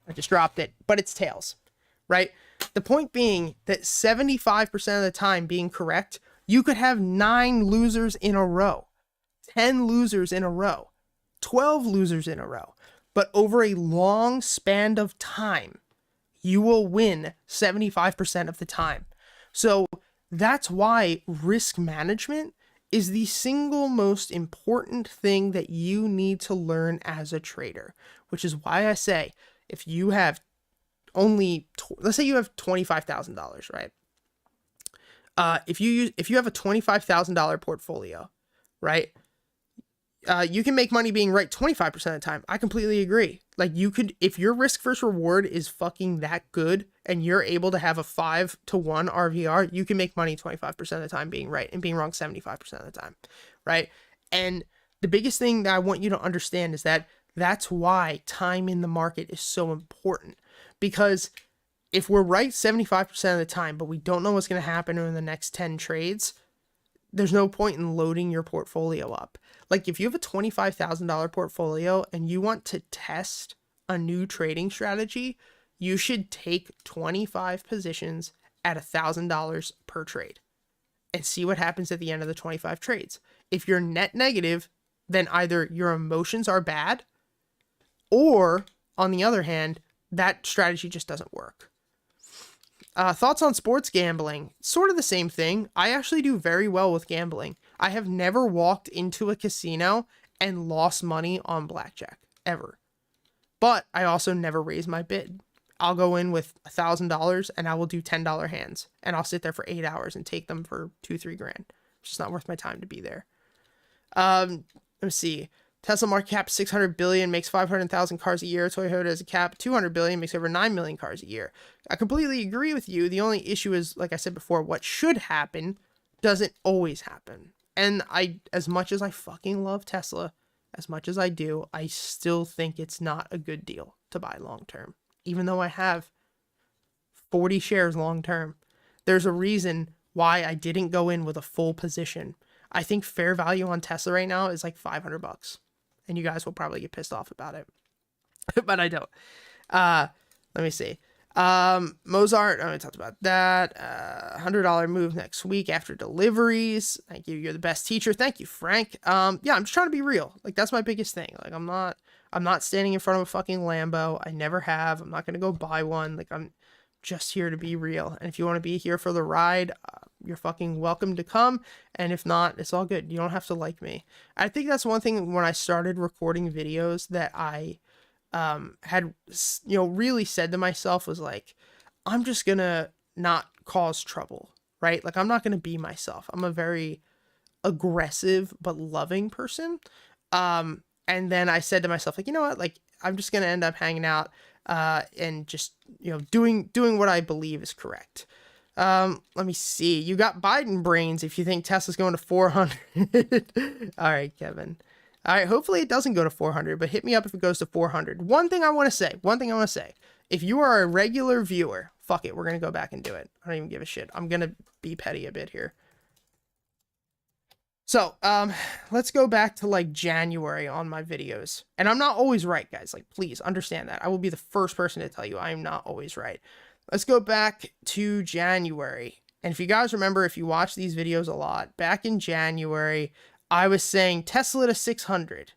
I just dropped it, but it's tails, right? The point being that 75% of the time being correct, you could have 9 losers in a row, 10 losers in a row, 12 losers in a row. But over a long span of time, you will win 75% of the time. So that's why risk management is the single most important thing that you need to learn as a trader, which is why I say if you have only, let's say you have $25,000, right? If you have a $25,000 portfolio, right? You can make money being right 25% of the time. I completely agree. Like you could, if your risk versus reward is fucking that good and you're able to have a 5-to-1 RVR, you can make money 25% of the time being right and being wrong 75% of the time, right? And the biggest thing that I want you to understand is that that's why time in the market is so important, because if we're right 75% of the time, but we don't know what's going to happen in the next 10 trades, there's no point in loading your portfolio up. Like if you have a $25,000 portfolio and you want to test a new trading strategy, you should take 25 positions at $1,000 per trade and see what happens at the end of the 25 trades. If you're net negative, then either your emotions are bad, or on the other hand, that strategy just doesn't work. Thoughts on sports gambling? Sort of the same thing. I actually do very well with gambling. I have never walked into a casino and lost money on blackjack, ever. But I also never raise my bid. I'll go in with $1,000 and I will do $10 hands, and I'll sit there for 8 hours and take them for $2-3 grand. It's just not worth my time to be there. Let's see. Tesla market cap 600 billion, makes 500,000 cars a year. Toyota has a cap 200 billion, makes over 9 million cars a year. I completely agree with you. The only issue is, like I said before, what should happen doesn't always happen. And as much as I fucking love Tesla, as much as I do, I still think it's not a good deal to buy long term. Even though I have 40 shares long term, there's a reason why I didn't go in with a full position. I think fair value on Tesla right now is like $500. And you guys will probably get pissed off about it, but I don't. Let me see. Mozart, I talked about that. $100 move next week after deliveries. Thank you. You're the best teacher. Thank you, Frank. Yeah, I'm just trying to be real. Like, that's my biggest thing. Like, I'm not standing in front of a fucking Lambo. I never have. I'm not going to go buy one. Like, I'm just here to be real. And if you want to be here for the ride, you're fucking welcome to come. And if not, it's all good. You don't have to like me. I think that's one thing when I started recording videos that I had, really said to myself was like, I'm just gonna not cause trouble, right? Like, I'm not gonna be myself. I'm a very aggressive but loving person. And then I said to myself, like, you know what? Like, I'm just gonna end up hanging out and just, doing what I believe is correct. Let me see. You got Biden brains if you think Tesla's going to 400. All right, Kevin. All right, hopefully it doesn't go to 400, but hit me up if it goes to 400. One thing I want to say. If you are a regular viewer, fuck it, we're going to go back and do it. I don't even give a shit. I'm going to be petty a bit here. So, let's go back to like January on my videos. And I'm not always right, guys. Like, please understand that. I will be the first person to tell you I am not always right. Let's go back to January. And if you guys remember, if you watch these videos a lot, back in January, I was saying Tesla to 600.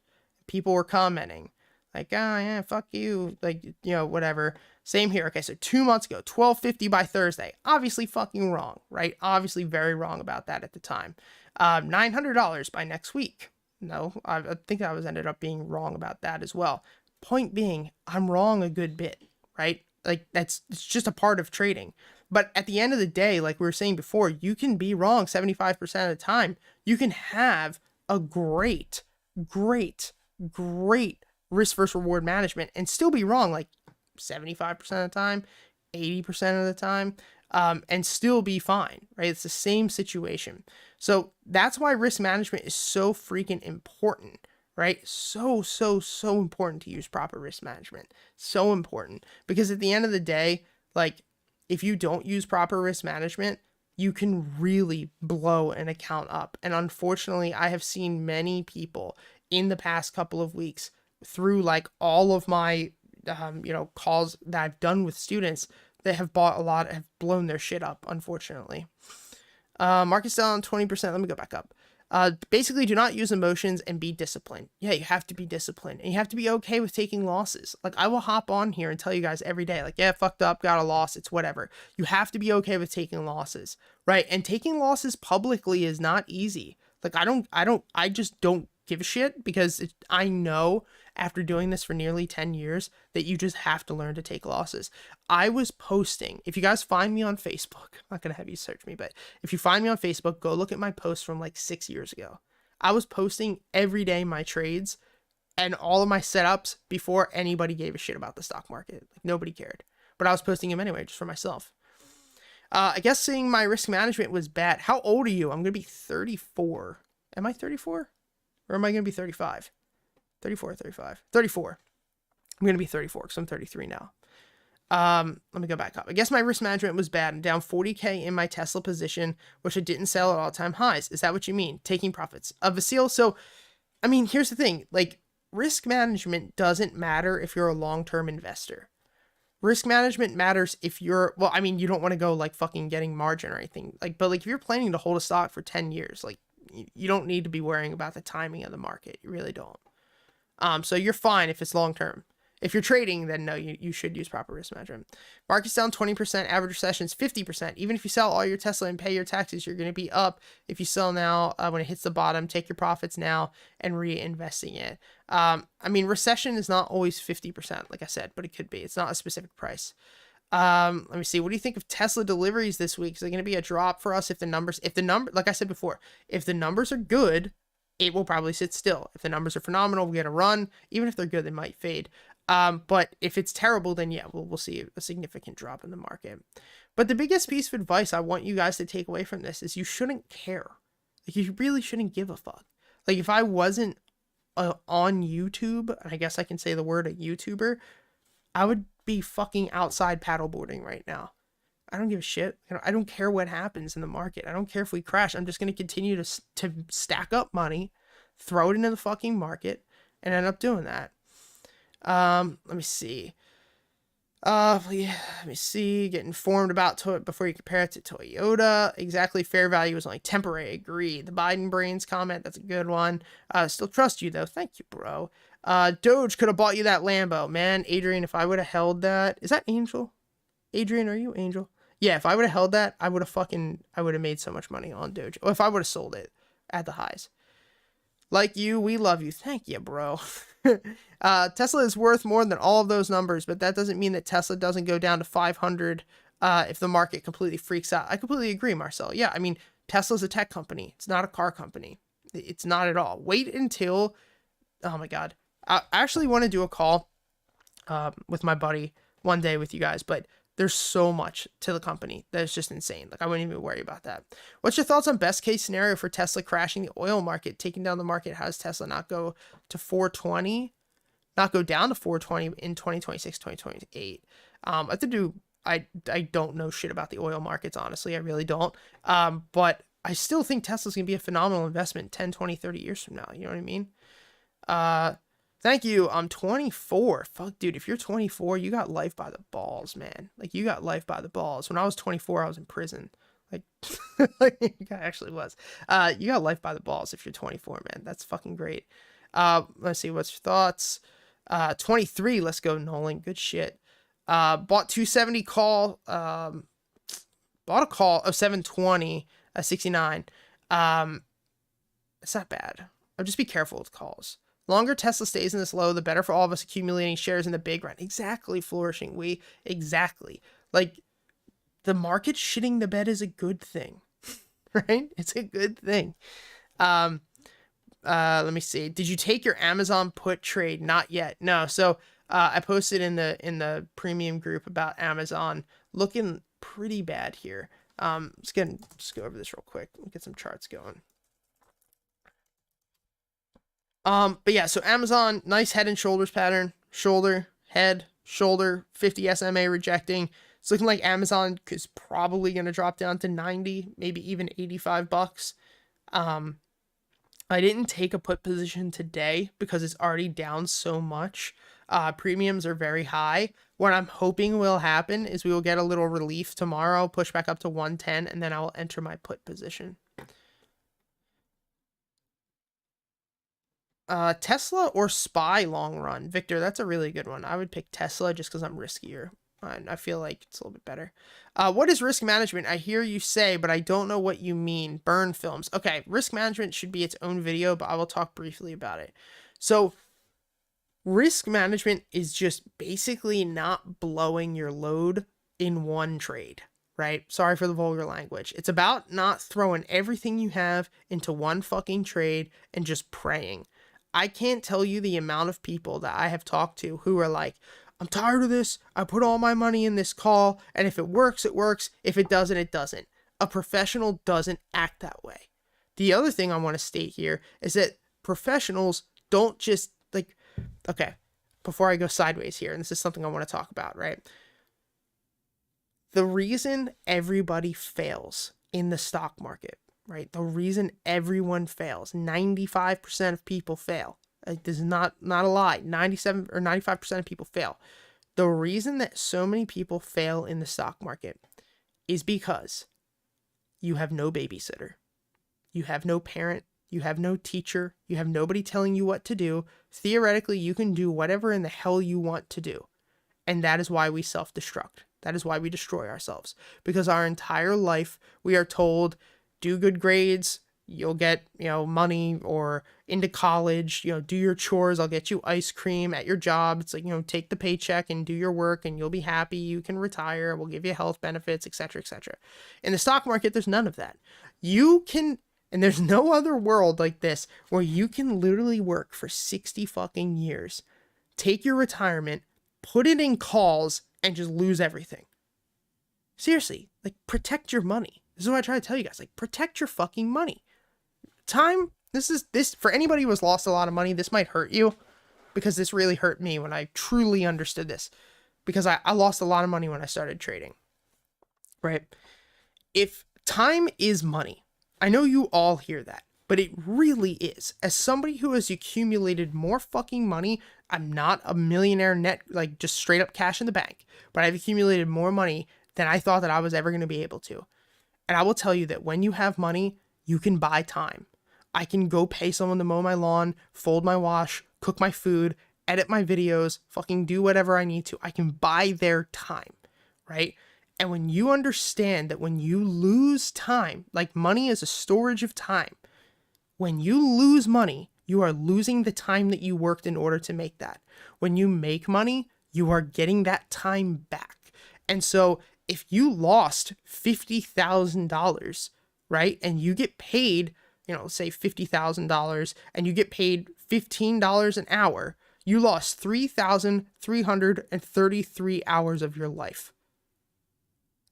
People were commenting like, oh yeah, fuck you. Like, whatever. Same here. Okay. So 2 months ago, 1250 by Thursday, obviously fucking wrong, right? Obviously very wrong about that at the time. $900 by next week. No, I think I ended up being wrong about that as well. Point being, I'm wrong a good bit, right? Like, it's just a part of trading. But at the end of the day, like we were saying before, you can be wrong 75% of the time. You can have a great risk versus reward management and still be wrong like 75% of the time, 80% of the time, and still be fine, right? It's the same situation. So that's why risk management is so freaking important, right? So important to use proper risk management. So important, because at the end of the day, like, if you don't use proper risk management, you can really blow an account up. And unfortunately, I have seen many people in the past couple of weeks through like all of my, calls that I've done with students that have bought a lot, have blown their shit up, unfortunately. Market's down 20%. Let me go back up. Basically, do not use emotions and be disciplined. Yeah, you have to be disciplined, and you have to be okay with taking losses. Like, I will hop on here and tell you guys every day, like, yeah, fucked up, got a loss, it's whatever. You have to be okay with taking losses, right? And taking losses publicly is not easy. Like, I just don't give a shit, because I know after doing this for nearly 10 years that you just have to learn to take losses. I was posting, if you guys find me on Facebook, I'm not going to have you search me, but if you find me on Facebook, go look at my posts from like 6 years ago. I was posting every day my trades and all of my setups before anybody gave a shit about the stock market. Like, nobody cared, but I was posting them anyway, just for myself. I guess saying my risk management was bad. How old are you? I'm going to be 34. Am I 34? Or am I going to be 35? 34, 35. 34. I'm going to be 34 because I'm 33 now. Let me go back up. I guess my risk management was bad. I'm down 40K in my Tesla position, which I didn't sell at all-time highs. Is that what you mean? Taking profits. Vasile, so, I mean, here's the thing. Like, risk management doesn't matter if you're a long-term investor. Risk management matters if you're, well, I mean, you don't want to go, like, fucking getting margin or anything. Like, but, like, if you're planning to hold a stock for 10 years, like, you don't need to be worrying about the timing of the market. You really don't. So you're fine if it's long term. If you're trading, then no, you should use proper risk management. Market's down 20%, average recession's 50%. Even if you sell all your Tesla and pay your taxes, you're going to be up. If you sell now, when it hits the bottom, take your profits now and reinvesting it. I mean, recession is not always 50%, like I said, but it could be. It's not a specific price. Let me see. What do you think of Tesla deliveries this week? Is there going to be a drop for us if the numbers, like I said before, if the numbers are good, it will probably sit still. If the numbers are phenomenal, we'll get a run. Even if they're good, they might fade. But if it's terrible, then yeah, we'll see a significant drop in the market. But the biggest piece of advice I want you guys to take away from this is you shouldn't care. Like, you really shouldn't give a fuck. Like, if I wasn't on YouTube, and I guess I can say the word a YouTuber, I would be fucking outside paddleboarding right now. I don't give a shit. I don't care what happens in the market. I don't care if we crash. I'm just going to continue to stack up money, throw it into the fucking market, and end up doing that. Let me see. Let me see. Get informed about Toyota before you compare it to Toyota. Exactly. Fair value is only temporary. Agree. The Biden brains comment. That's a good one. Still trust you though. Thank you, bro. Doge could have bought you that Lambo, man. Adrian, if I would have held that, is that Angel? Adrian, are you Angel? Yeah, if I would have held that, I would have made so much money on Doge. Or if I would have sold it at the highs. Like you, we love you. Thank you, bro. Tesla is worth more than all of those numbers, but that doesn't mean that Tesla doesn't go down to 500 if the market completely freaks out. I completely agree, Marcel. Yeah, I mean, Tesla's a tech company. It's not a car company. It's not at all. Wait until, oh my God. I actually want to do a call with my buddy one day with you guys, but there's so much to the company that is just insane. Like, I wouldn't even worry about that. What's your thoughts on best case scenario for Tesla crashing the oil market, taking down the market? How does Tesla not go to 420, not go down to 420 in 2026, 2028? I don't know shit about the oil markets, honestly. I really don't. But I still think Tesla's going to be a phenomenal investment 10, 20, 30 years from now. You know what I mean? Thank you. I'm 24. Fuck, dude. If you're 24, you got life by the balls, man. Like, you got life by the balls. When I was 24, I was in prison. Like, I actually was. You got life by the balls if you're 24, man. That's fucking great. Let's see. What's your thoughts? 23. Let's go, Nolan. Good shit. Bought 270 call. Bought a call of 720, 69. It's not bad. I'll just be careful with calls. Longer Tesla stays in this low, the better for all of us accumulating shares in the big run. Exactly, Flourishing. Exactly. Like, the market shitting the bed is a good thing, right? It's a good thing. Let me see. Did you take your Amazon put trade? Not yet. No. So, I posted in the premium group about Amazon looking pretty bad here. Let's go over this real quick. Get some charts going. But yeah, so Amazon, nice head and shoulders pattern, shoulder, head, shoulder, 50 SMA rejecting, It's looking like Amazon is probably going to drop down to 90, maybe even $85. Um, I didn't take a put position today because it's already down so much. Premiums are very high. What I'm hoping will happen is we will get a little relief tomorrow, push back up to 110, and then I will enter my put position. Tesla or SPY long run? Victor, that's a really good one. I would pick Tesla just because I'm riskier. I feel like it's a little bit better. What is risk management? I hear you say, but I don't know what you mean. Burn films. Okay, risk management should be its own video, but I will talk briefly about it. So, risk management is just basically not blowing your load in one trade, right? Sorry for the vulgar language. It's about not throwing everything you have into one fucking trade and just praying. I can't tell you the amount of people that I have talked to who are like, I'm tired of this. I put all my money in this call, and if it works, it works. If it doesn't, it doesn't. A professional doesn't act that way. The other thing I want to state here is that professionals don't just like, okay, before I go sideways here, and this is something I want to talk about, right? The reason everybody fails in the stock market, right? The reason everyone fails, 95% of people fail. This is not a lie. 97 or 95% of people fail. The reason that so many people fail in the stock market is because you have no babysitter. You have no parent. You have no teacher. You have nobody telling you what to do. Theoretically, you can do whatever in the hell you want to do. And that is why we self-destruct. That is why we destroy ourselves. Because our entire life, we are told, do good grades, you'll get, money, or into college, do your chores, I'll get you ice cream at your job. It's like, take the paycheck and do your work and you'll be happy. You can retire. We'll give you health benefits, etc., etc. In the stock market, there's none of that. And there's no other world like this where you can literally work for 60 fucking years, take your retirement, put it in calls, and just lose everything. Seriously, like, protect your money. This is what I try to tell you guys. Like, protect your fucking money. Time, this for anybody who has lost a lot of money, this might hurt you, because this really hurt me when I truly understood this, because I lost a lot of money when I started trading, right? If time is money, I know you all hear that, but it really is. As somebody who has accumulated more fucking money, I'm not a millionaire net, like just straight up cash in the bank, but I've accumulated more money than I thought that I was ever going to be able to. And I will tell you that when you have money, you can buy time. I can go pay someone to mow my lawn, fold my wash, cook my food, edit my videos, fucking do whatever I need to. I can buy their time, right? And when you understand that when you lose time, like money is a storage of time, when you lose money, you are losing the time that you worked in order to make that. When you make money, you are getting that time back. And so if you lost $50,000, right, and you get paid, say $50,000, and you get paid $15 an hour, you lost 3,333 hours of your life.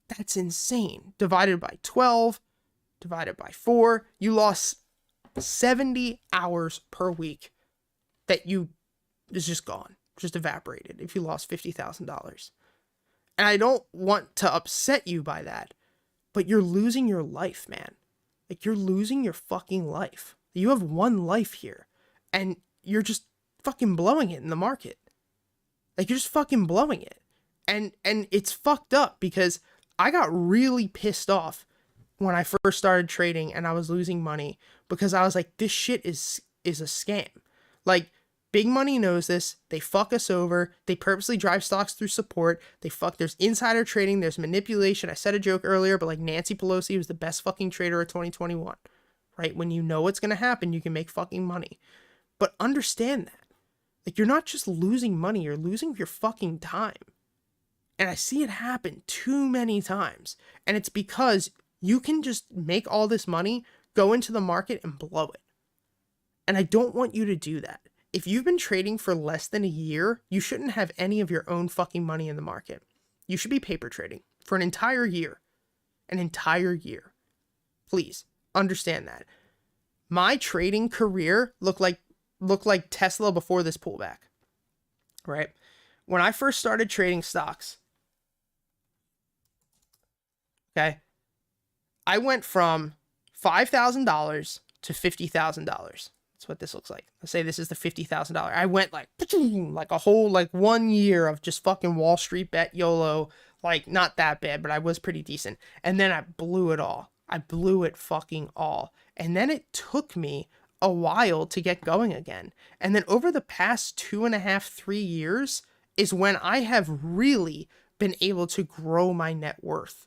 That's insane. Divided by 12, divided by 4, you lost 70 hours per week that is just gone, just evaporated if you lost $50,000. And I don't want to upset you by that, but you're losing your life, man. Like, you're losing your fucking life. You have one life here, and you're just fucking blowing it in the market. Like, you're just fucking blowing it. And it's fucked up, because I got really pissed off when I first started trading and I was losing money, because I was like, this shit is a scam. Like, big money knows this. They fuck us over. They purposely drive stocks through support. There's insider trading. There's manipulation. I said a joke earlier, but like, Nancy Pelosi was the best fucking trader of 2021, right? When you know what's going to happen, you can make fucking money. But understand that. Like, you're not just losing money, you're losing your fucking time. And I see it happen too many times. And it's because you can just make all this money, go into the market, and blow it. And I don't want you to do that. If you've been trading for less than a year, you shouldn't have any of your own fucking money in the market. You should be paper trading for an entire year. An entire year. Please understand that. My trading career looked like Tesla before this pullback, right? When I first started trading stocks, Okay. I went from $5,000 to $50,000. That's what this looks like. Let's say this is the $50,000. I went like a whole like 1 year of just fucking Wall Street bet YOLO. Like not that bad, but I was pretty decent. And then I blew it all. I blew it fucking all. And then it took me a while to get going again. And then over the past 2.5, 3 years is when I have really been able to grow my net worth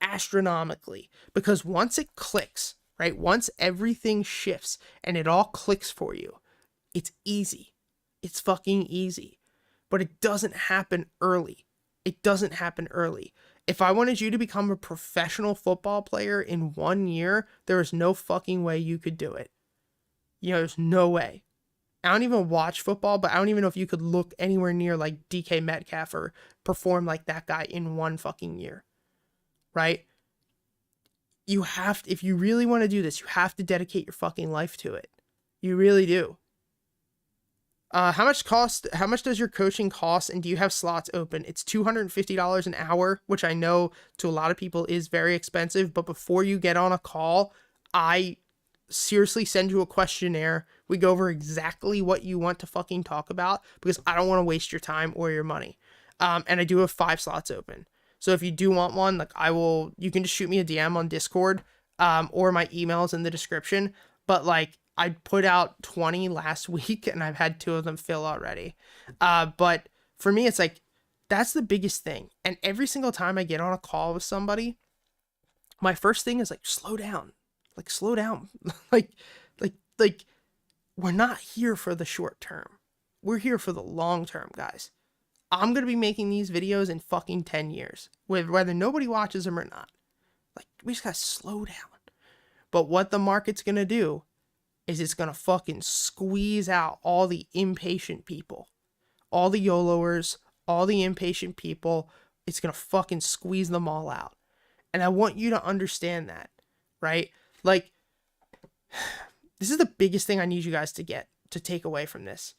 astronomically. Because once it clicks, right? Once everything shifts and it all clicks for you, it's easy. It's fucking easy. But it doesn't happen early. It doesn't happen early. If I wanted you to become a professional football player in 1 year, there is no fucking way you could do it. You know, there's no way. I don't even watch football, but I don't even know if you could look anywhere near like DK Metcalf or perform like that guy in 1 fucking year. Right? You have to, if you really want to do this, you have to dedicate your fucking life to it. You really do. How much does your coaching cost, and do you have slots open? It's $250 an hour, which I know to a lot of people is very expensive, but before you get on a call, I seriously send you a questionnaire. We go over exactly what you want to fucking talk about because I don't want to waste your time or your money. And I do have 5 slots open. So if you do want one, like you can just shoot me a DM on Discord, or my email's in the description. But like I put out 20 last week and I've had 2 of them fill already. But for me, it's like, that's the biggest thing. And every single time I get on a call with somebody, my first thing is like, slow down, like we're not here for the short term. We're here for the long term, guys. I'm going to be making these videos in fucking 10 years, whether nobody watches them or not. Like, we just got to slow down. But what the market's going to do is it's going to fucking squeeze out all the impatient people, all the YOLOers, all the impatient people. It's going to fucking squeeze them all out. And I want you to understand that, right? Like, this is the biggest thing I need you guys to take away from this,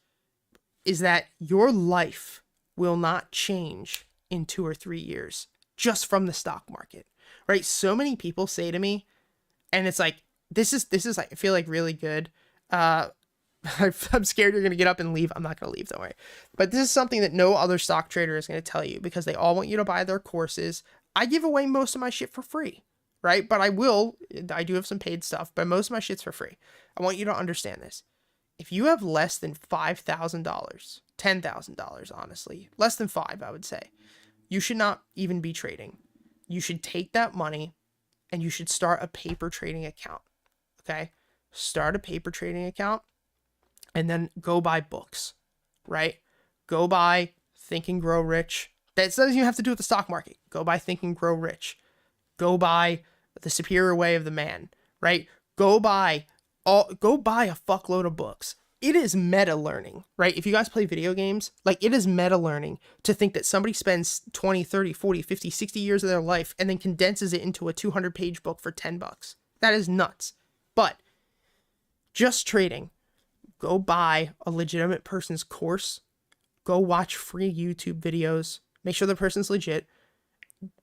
is that your life will not change in 2 or 3 years just from the stock market, right? So many people say to me, and it's like, this is like, I feel like really good. I'm scared you're going to get up and leave. I'm not going to leave, don't worry. But this is something that no other stock trader is going to tell you because they all want you to buy their courses. I give away most of my shit for free, right? But I do have some paid stuff, but most of my shit's for free. I want you to understand this. If you have less than $5,000, $10,000, honestly, less than 5, I would say, you should not even be trading. You should take that money and you should start a paper trading account. Okay? Start a paper trading account and then go buy books, right? Go buy Think and Grow Rich. That doesn't even have to do with the stock market. Go buy Think and Grow Rich. Go buy The Superior Way of the Man, right? Go buy a fuckload of books. It is meta learning, right? If you guys play video games, like it is meta learning to think that somebody spends 20, 30, 40, 50, 60 years of their life and then condenses it into a 200-page book for $10. That is nuts. But just trading, go buy a legitimate person's course, go watch free YouTube videos, make sure the person's legit,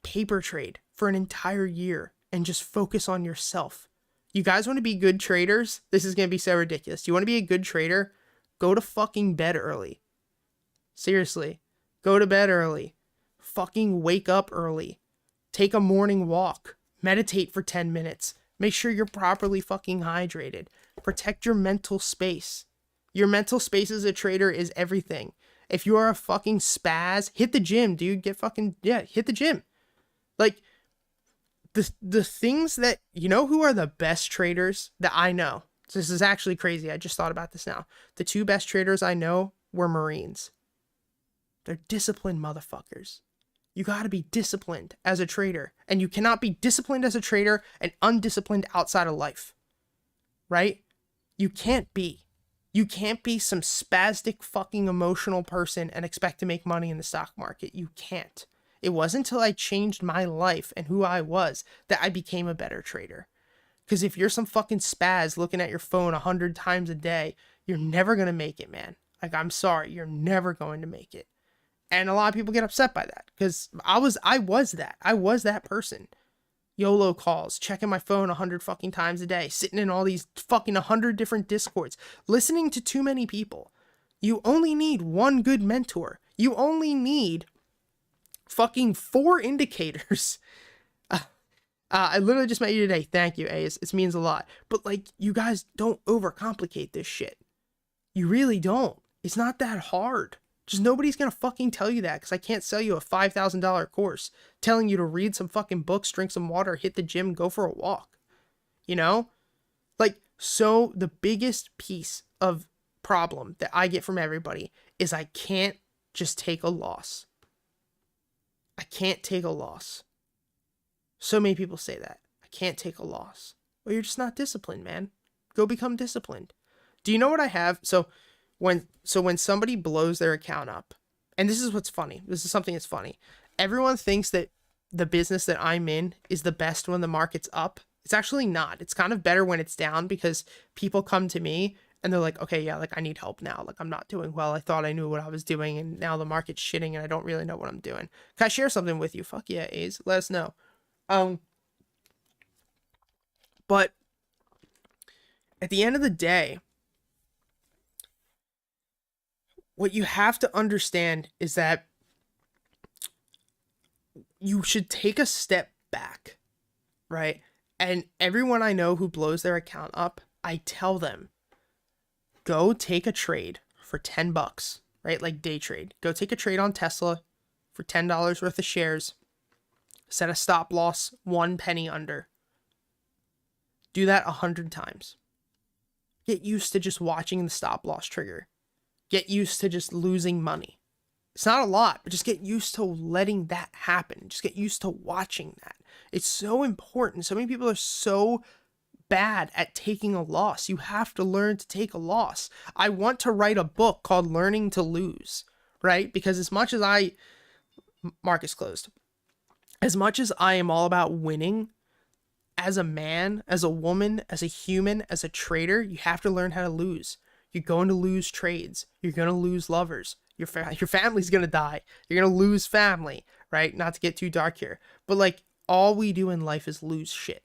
paper trade for an entire year and just focus on yourself. You guys want to be good traders? This is going to be so ridiculous. You want to be a good trader? Go to fucking bed early. Seriously. Go to bed early. Fucking wake up early. Take a morning walk. Meditate for 10 minutes. Make sure you're properly fucking hydrated. Protect your mental space. Your mental space as a trader is everything. If you are a fucking spaz, hit the gym, dude. Hit the gym. Like, the things that, you know who are the best traders that I know? This is actually crazy. I just thought about this now. The 2 best traders I know were Marines. They're disciplined motherfuckers. You got to be disciplined as a trader. And you cannot be disciplined as a trader and undisciplined outside of life. Right? You can't be. You can't be some spastic fucking emotional person and expect to make money in the stock market. You can't. It wasn't until I changed my life and who I was that I became a better trader. Because if you're some fucking spaz looking at your phone 100 times a day, you're never going to make it, man. Like, I'm sorry, you're never going to make it. And a lot of people get upset by that because I was that person. YOLO calls, checking my phone 100 fucking times a day, sitting in all these fucking 100 different discords, listening to too many people. You only need one good mentor. You only need fucking 4 indicators. I literally just met you today. Thank you, Ace. It means a lot. But like, you guys don't overcomplicate this shit. You really don't. It's not that hard. Just nobody's gonna fucking tell you that, because I can't sell you a $5,000 course telling you to read some fucking books, drink some water, hit the gym, go for a walk. You know? Like, so the biggest piece of problem that I get from everybody is I can't just take a loss. I can't take a loss. So many people say that. I can't take a loss. Well, you're just not disciplined, man. Go become disciplined. Do you know what I have? So when somebody blows their account up, and this is what's funny. This is something that's funny. Everyone thinks that the business that I'm in is the best when the market's up. It's actually not. It's kind of better when it's down, because people come to me and they're like, okay, yeah, like I need help now. Like I'm not doing well. I thought I knew what I was doing, and now the market's shitting and I don't really know what I'm doing. Can I share something with you? Fuck yeah, A's. Let us know. But at the end of the day, what you have to understand is that you should take a step back, right? And everyone I know who blows their account up, I tell them, go take a trade for $10, right? Like day trade. Go take a trade on Tesla for $10 worth of shares. Set a stop loss 1 penny under. Do that 100 times. Get used to just watching the stop loss trigger. Get used to just losing money. It's not a lot, but just get used to letting that happen. Just get used to watching that. It's so important. So many people are so bad at taking a loss. You have to learn to take a loss. I want to write a book called Learning to Lose, right? Because as much as market's closed. As much as I am all about winning, as a man, as a woman, as a human, as a trader, you have to learn how to lose. You're going to lose trades. You're going to lose lovers. Your family's going to die. You're going to lose family, right? Not to get too dark here. But like, all we do in life is lose shit.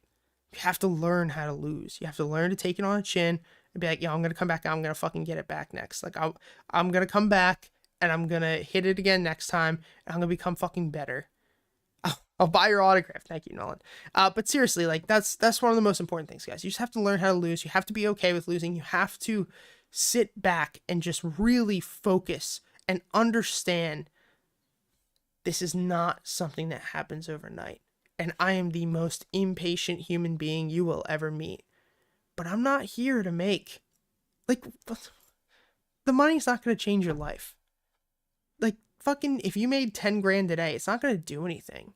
You have to learn how to lose. You have to learn to take it on the chin and be like, yeah, I'm going to come back. I'm going to fucking get it back next. Like, I'm going to come back and I'm going to hit it again next time. And I'm going to become fucking better. I'll buy your autograph. Thank you, Nolan. But seriously, like that's one of the most important things, guys. You just have to learn how to lose. You have to be okay with losing. You have to sit back and just really focus and understand this is not something that happens overnight. And I am the most impatient human being you will ever meet. But I'm not here to make, like, the money's not going to change your life. Like, fucking, if you made 10 grand today, it's not going to do anything.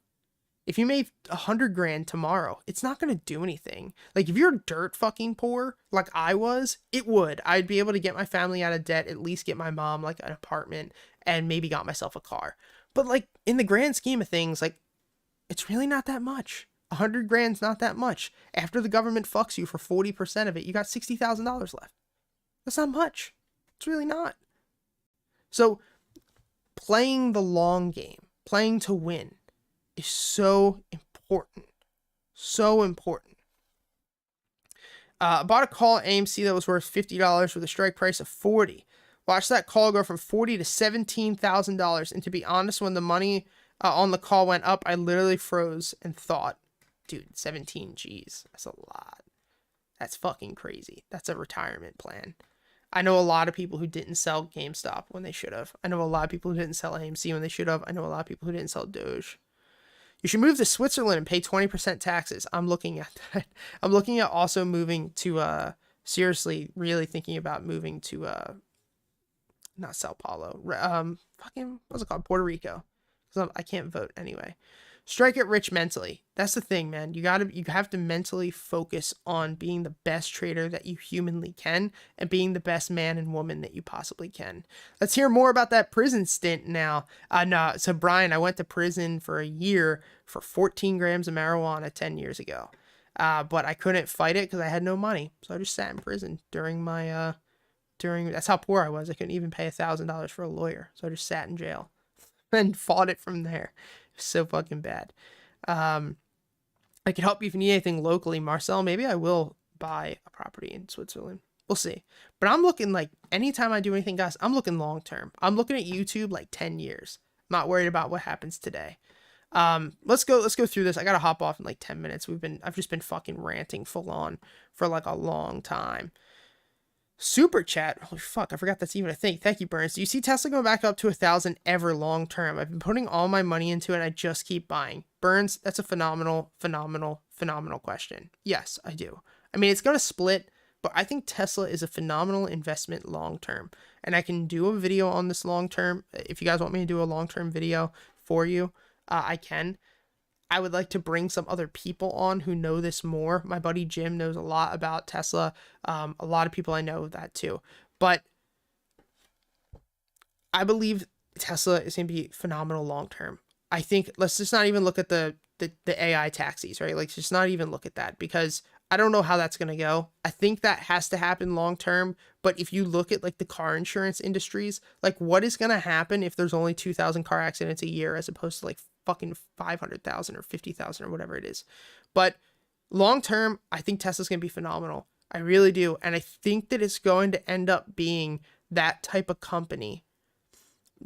If you made 100 grand tomorrow, it's not going to do anything. Like, if you're dirt fucking poor, like I was, it would. I'd be able to get my family out of debt, at least get my mom, like, an apartment, and maybe got myself a car. But, like, in the grand scheme of things, like, it's really not that much. 100 grand's not that much. After the government fucks you for 40% of it, you got $60,000 left. That's not much. It's really not. So, playing the long game, playing to win, is so important. So important. I bought a call at AMC that was worth $50 with a strike price of $40. Watched that call go from $40 to $17,000. And to be honest, when the money on the call went up, I literally froze and thought, dude, 17 G's. That's a lot. That's fucking crazy. That's a retirement plan. I know a lot of people who didn't sell GameStop when they should have. I know a lot of people who didn't sell AMC when they should have. I know a lot of people who didn't sell Doge. You should move to Switzerland and pay 20% taxes. I'm looking at that. I'm looking at also moving to, seriously, really thinking about moving to, not Sao Paulo, fucking, what's it called? Puerto Rico. Because I can't vote anyway. Strike it rich mentally. That's the thing, man. You have to mentally focus on being the best trader that you humanly can and being the best man and woman that you possibly can. Let's hear more about that prison stint now. No, so Brian, I went to prison for a year for 14 grams of marijuana 10 years ago. But I couldn't fight it because I had no money. So I just sat in prison during my, that's how poor I was. I couldn't even pay $1,000 for a lawyer. So I just sat in jail and fought it from there. So fucking bad. And I can help you if you need anything locally. Marcel, maybe I will buy a property in Switzerland. We'll see. But I'm looking like anytime I do anything, guys, I'm looking long term. I'm looking at YouTube like 10 years. I'm not worried about what happens today. Let's go through this. I gotta hop off in like 10 minutes. I've just been fucking ranting full on for like a long time. Super chat. Holy fuck, I forgot that's even a thing. Thank you, Burns. Do you see Tesla going back up to 1,000 ever long term? I've been putting all my money into it and I just keep buying. Burns, that's a phenomenal question. Yes, I do. I mean, it's gonna split, but I think Tesla is a phenomenal investment long term. And I can do a video on this long term. If you guys want me to do a long term video for you, I can. I would like to bring some other people on who know this more. My buddy Jim knows a lot about Tesla. A lot of people I know that too. But I believe Tesla is going to be phenomenal long term. I think let's just not even look at the AI taxis, right? Like, just not even look at that, because I don't know how that's going to go. I think that has to happen long term. But if you look at like the car insurance industries, like what is going to happen if there's only 2,000 car accidents a year as opposed to like fucking 500,000 or 50,000 or whatever it is. But long term, I think Tesla's going to be phenomenal. I really do. And I think that it's going to end up being that type of company,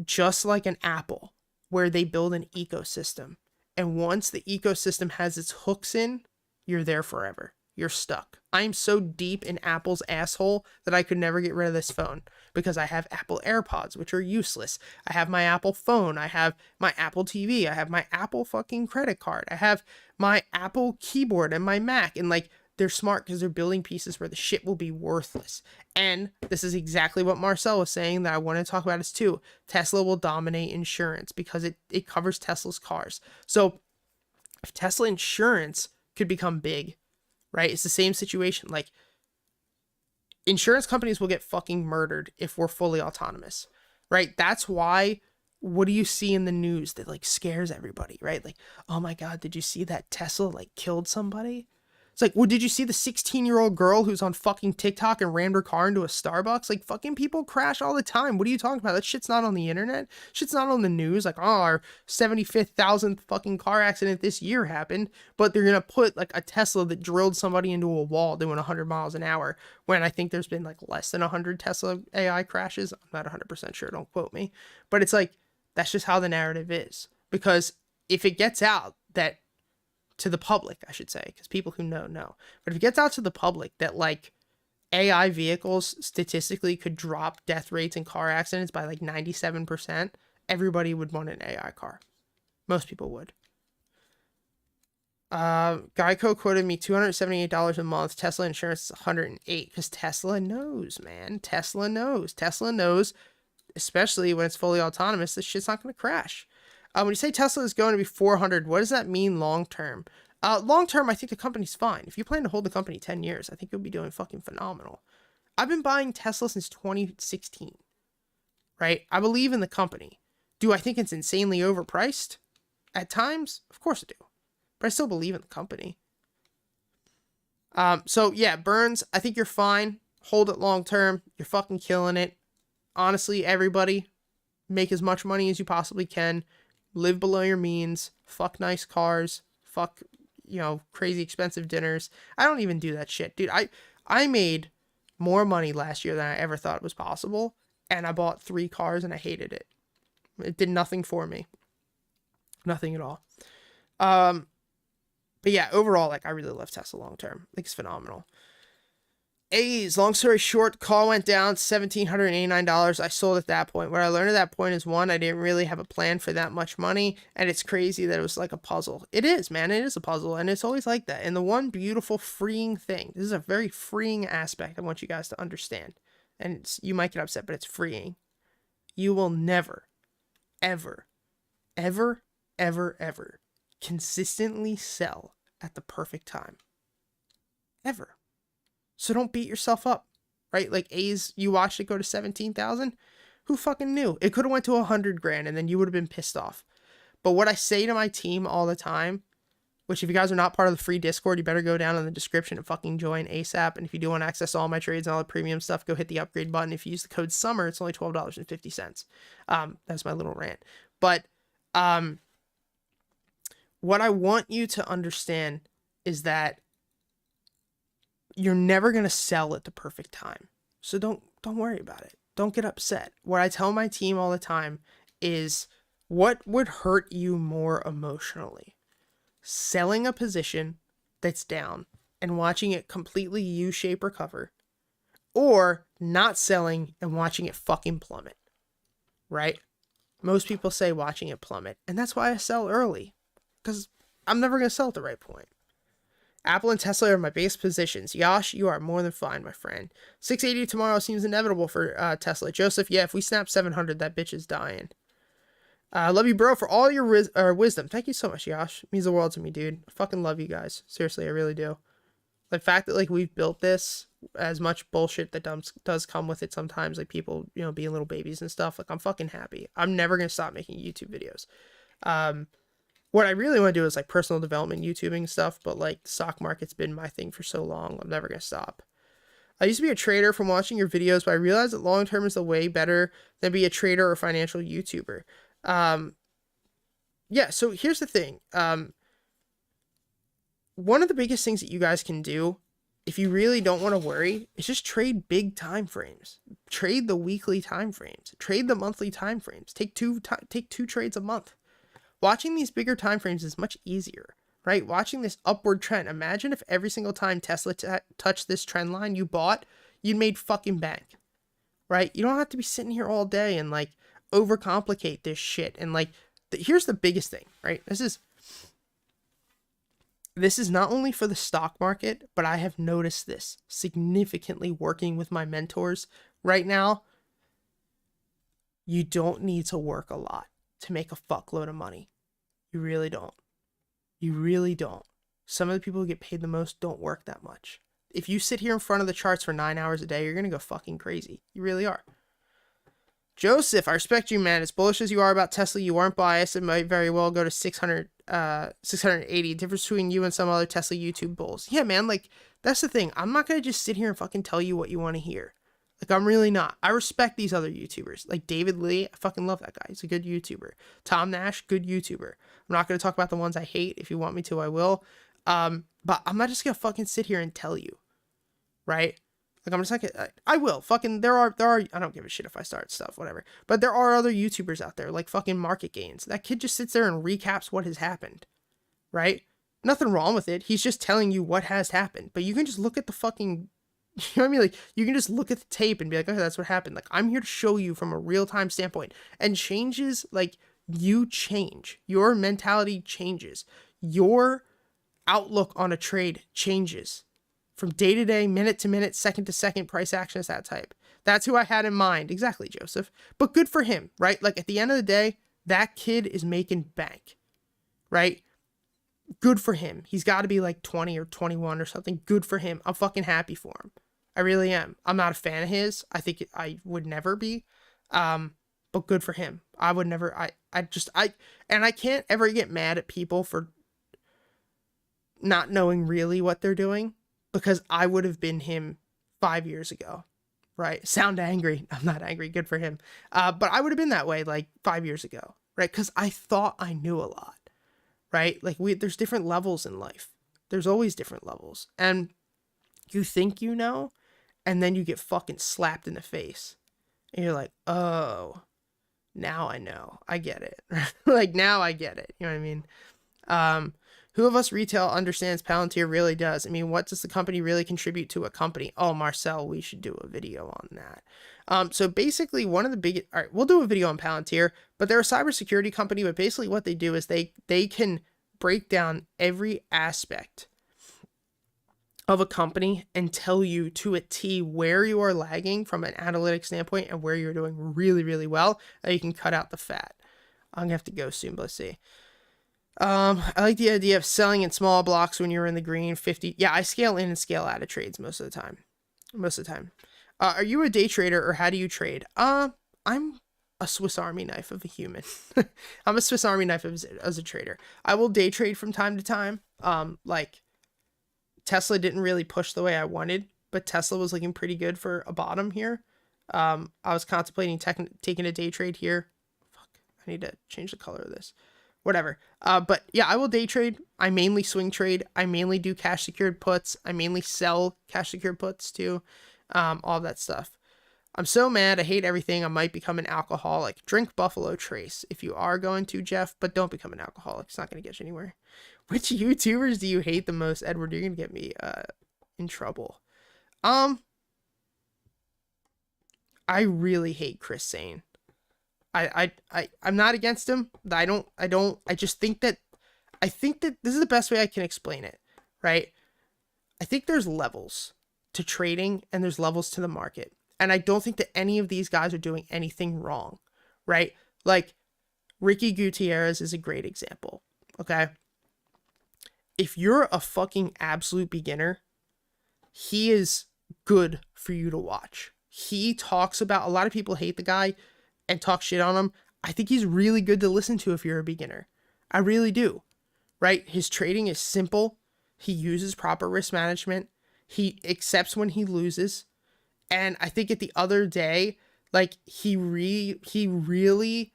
just like an Apple, where they build an ecosystem. And once the ecosystem has its hooks in, you're there forever. You're stuck. I am so deep in Apple's asshole that I could never get rid of this phone, because I have Apple AirPods, which are useless. I have my Apple phone. I have my Apple TV. I have my Apple fucking credit card. I have my Apple keyboard and my Mac. And like, they're smart because they're building pieces where the shit will be worthless. And this is exactly what Marcel was saying that I want to talk about is too. Tesla will dominate insurance because it covers Tesla's cars. So if Tesla insurance could become big, right? It's the same situation. Like, insurance companies will get fucking murdered if we're fully autonomous, right? That's why, what do you see in the news that like scares everybody, right? Like, oh my God, did you see that Tesla like killed somebody? It's like, well, did you see the 16-year-old girl who's on fucking TikTok and rammed her car into a Starbucks? Like, fucking people crash all the time. What are you talking about? That shit's not on the internet. Shit's not on the news. Like, oh, our 75,000th fucking car accident this year happened, but they're gonna put like a Tesla that drilled somebody into a wall doing 100 miles an hour, when I think there's been like less than 100 Tesla AI crashes. I'm not 100% sure. Don't quote me. But it's like, that's just how the narrative is. Because if it gets out that, to the public, I should say, because people who know. But if it gets out to the public that like AI vehicles statistically could drop death rates in car accidents by like 97%, everybody would want an AI car. Most people would. Geico quoted me $278 a month. Tesla insurance is $108, because Tesla knows, man. Tesla knows, especially when it's fully autonomous, this shit's not going to crash. When you say Tesla is going to be 400, what does that mean long term? Long term, I think the company's fine. If you plan to hold the company 10 years, I think you'll be doing fucking phenomenal. I've been buying Tesla since 2016, right? I believe in the company. Do I think it's insanely overpriced at times? Of course I do. But I still believe in the company. So yeah, Burns, I think you're fine. Hold it long term. You're fucking killing it. Honestly, everybody, make as much money as you possibly can. Live below your means. Fuck nice cars. Fuck, crazy expensive dinners. I don't even do that shit, dude. I made more money last year than I ever thought was possible, and I bought 3 cars and I hated it. It did nothing for me. Nothing at all. But yeah, overall, like, I really love Tesla long term. I think it's phenomenal. A's, long story short, call went down $1,789. I sold at that point. What I learned at that point is, one, I didn't really have a plan for that much money, and it's crazy that it was like a puzzle. It is, man. It is a puzzle, and it's always like that. And the one beautiful freeing thing, this is a very freeing aspect I want you guys to understand, and you might get upset, but it's freeing. You will never, ever, ever, ever, ever consistently sell at the perfect time. Ever. So don't beat yourself up, right? Like, A's, you watched it go to 17,000. Who fucking knew? It could have went to 100 grand and then you would have been pissed off. But what I say to my team all the time, which if you guys are not part of the free Discord, you better go down in the description and fucking join ASAP. And if you do want to access all my trades and all the premium stuff, go hit the upgrade button. If you use the code SUMMER, it's only $12.50. That's my little rant. But what I want you to understand is that you're never going to sell at the perfect time. So don't worry about it. Don't get upset. What I tell my team all the time is, what would hurt you more emotionally? Selling a position that's down and watching it completely U-shape recover, or not selling and watching it fucking plummet, right? Most people say watching it plummet, and that's why I sell early, because I'm never going to sell at the right point. Apple and Tesla are my base positions. Yash, you are more than fine, my friend. 680 tomorrow seems inevitable for Tesla. Joseph, yeah, if we snap 700, that bitch is dying. Love you, bro, for all your wisdom. Thank you so much, Yash. It means the world to me, dude. I fucking love you guys. Seriously, I really do. The fact that, like, we've built this, as much bullshit that does come with it sometimes, like people, you know, being little babies and stuff, like, I'm fucking happy. I'm never going to stop making YouTube videos. What I really want to do is, like, personal development YouTubing stuff, but, like, the stock market's been my thing for so long. I'm never going to stop. I used to be a trader from watching your videos, but I realized that long term is the way better than be a trader or financial YouTuber. Yeah, so here's the thing. One of the biggest things that you guys can do, if you really don't want to worry, is just trade big time frames. Trade the weekly time frames. Trade the monthly time frames. Take two trades a month. Watching these bigger time frames is much easier, right? Watching this upward trend. Imagine if every single time Tesla touched this trend line you bought, you made fucking bank, right? You don't have to be sitting here all day and, like, overcomplicate this shit. And, like, here's the biggest thing, right? This is not only for the stock market, but I have noticed this significantly working with my mentors right now. You don't need to work a lot to make a fuckload of money. You really don't. You really don't. Some of the people who get paid the most don't work that much. If you sit here in front of the charts for 9 hours a day, you're going to go fucking crazy. You really are. Joseph, I respect you, man. As bullish as you are about Tesla, you aren't biased. It might very well go to 680. Difference between you and some other Tesla YouTube bulls. Yeah, man, like, that's the thing. I'm not going to just sit here and fucking tell you what you want to hear. Like, I'm really not. I respect these other YouTubers. Like David Lee, I fucking love that guy. He's a good YouTuber. Tom Nash, good YouTuber. I'm not going to talk about the ones I hate. If you want me to, I will. But I'm not just going to fucking sit here and tell you, right? Like, I'm just like, I will. Fucking, there are, I don't give a shit if I start stuff, whatever. But there are other YouTubers out there, like fucking Market Gains. That kid just sits there and recaps what has happened, right? Nothing wrong with it. He's just telling you what has happened. But you can just look at the fucking, you know what I mean? Like, you can just look at the tape and be like, okay, that's what happened. Like, I'm here to show you from a real-time standpoint. And changes, like, you change. Your mentality changes. Your outlook on a trade changes. From day to day, minute to minute, second to second, price action is that type. That's who I had in mind. Exactly, Joseph. But good for him, right? Like, at the end of the day, that kid is making bank, right? Good for him. He's got to be like 20 or 21 or something. Good for him. I'm fucking happy for him. I really am. I'm not a fan of his. I think I would never be. But good for him. I would never, and I can't ever get mad at people for not knowing really what they're doing, because I would have been him 5 years ago, right? Sound angry. I'm not angry. Good for him. But I would have been that way like 5 years ago, right? Because I thought I knew a lot, right? Like, there's different levels in life. There's always different levels. And you think you know, and then you get fucking slapped in the face. And you're like, oh, now I know. I get it. Like, now I get it. You know what I mean? Who of us retail understands Palantir really does? I mean, what does the company really contribute to a company? Oh, Marcel, we should do a video on that. So basically, one of the biggest, all right, we'll do a video on Palantir, but they're a cybersecurity company, but basically what they do is they can break down every aspect of a company and tell you to a T where you are lagging from an analytics standpoint and where you're doing really, really well, and you can cut out the fat. I'm gonna have to go soon, but let's see. I like the idea of selling in small blocks when you're in the green. 50. Yeah, I scale in and scale out of trades most of the time. Are you a day trader, or how do you trade? I'm a Swiss Army knife of a human. I'm a Swiss Army knife as a trader. I will day trade from time to time. Like, Tesla didn't really push the way I wanted, but Tesla was looking pretty good for a bottom here. I was contemplating taking a day trade here. Fuck, I need to change the color of this. whatever. But yeah, I will day trade. I mainly swing trade. I mainly do cash secured puts. I mainly sell cash secured puts too. All that stuff. I'm so mad. I hate everything. I might become an alcoholic. Drink Buffalo Trace if you are going to, Jeff, but don't become an alcoholic. It's not going to get you anywhere. Which YouTubers do you hate the most, Edward? You're going to get me in trouble. I really hate Chris Sane. I'm not against him. I just think that this is the best way I can explain it, right? I think there's levels to trading and there's levels to the market. And I don't think that any of these guys are doing anything wrong, right? Like Ricky Gutierrez is a great example, okay? If you're a fucking absolute beginner, he is good for you to watch. He talks about, a lot of people hate the guy and talk shit on him. I think he's really good to listen to if you're a beginner. I really do, right? His trading is simple. He uses proper risk management. He accepts when he loses. And I think at the other day, like he really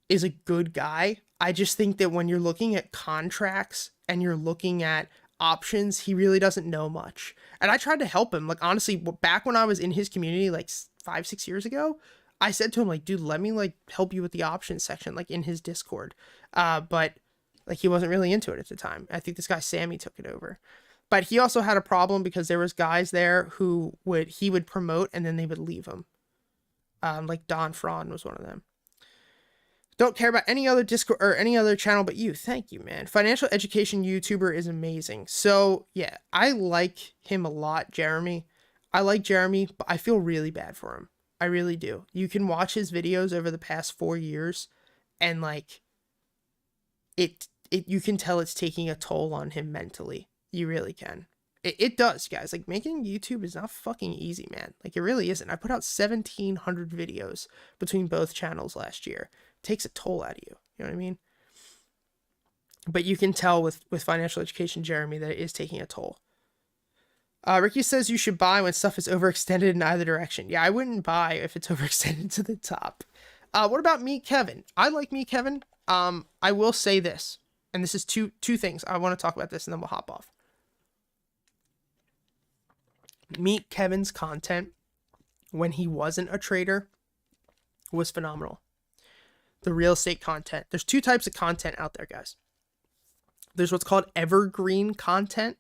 is a good guy. I just think that when you're looking at contracts and you're looking at options, he really doesn't know much. And I tried to help him. Like, honestly, back when I was in his community, like 5-6 years ago, I said to him, like, dude, let me like help you with the options section, like in his Discord. But like he wasn't really into it at the time. I think this guy Sammy took it over. But he also had a problem because there was guys there who he would promote and then they would leave him. Like Don Fron was one of them. Don't care about any other Discord or any other channel but you. Thank you, man. Financial education YouTuber is amazing. So yeah, I like him a lot, Jeremy. I like Jeremy, but I feel really bad for him. I really do. You can watch his videos over the past 4 years and like you can tell it's taking a toll on him mentally. You really can. It does, guys. Like, making YouTube is not fucking easy, man. Like, it really isn't. I put out 1,700 videos between both channels last year. It takes a toll out of you. You know what I mean? But you can tell with financial education, Jeremy, that it is taking a toll. Ricky says you should buy when stuff is overextended in either direction. Yeah, I wouldn't buy if it's overextended to the top. What about Meet Kevin? I like Meet Kevin. I will say this, and this is two things. I want to talk about this and then we'll hop off. Meet Kevin's content when he wasn't a trader was phenomenal. The real estate content. There's two types of content out there, guys. There's what's called evergreen content.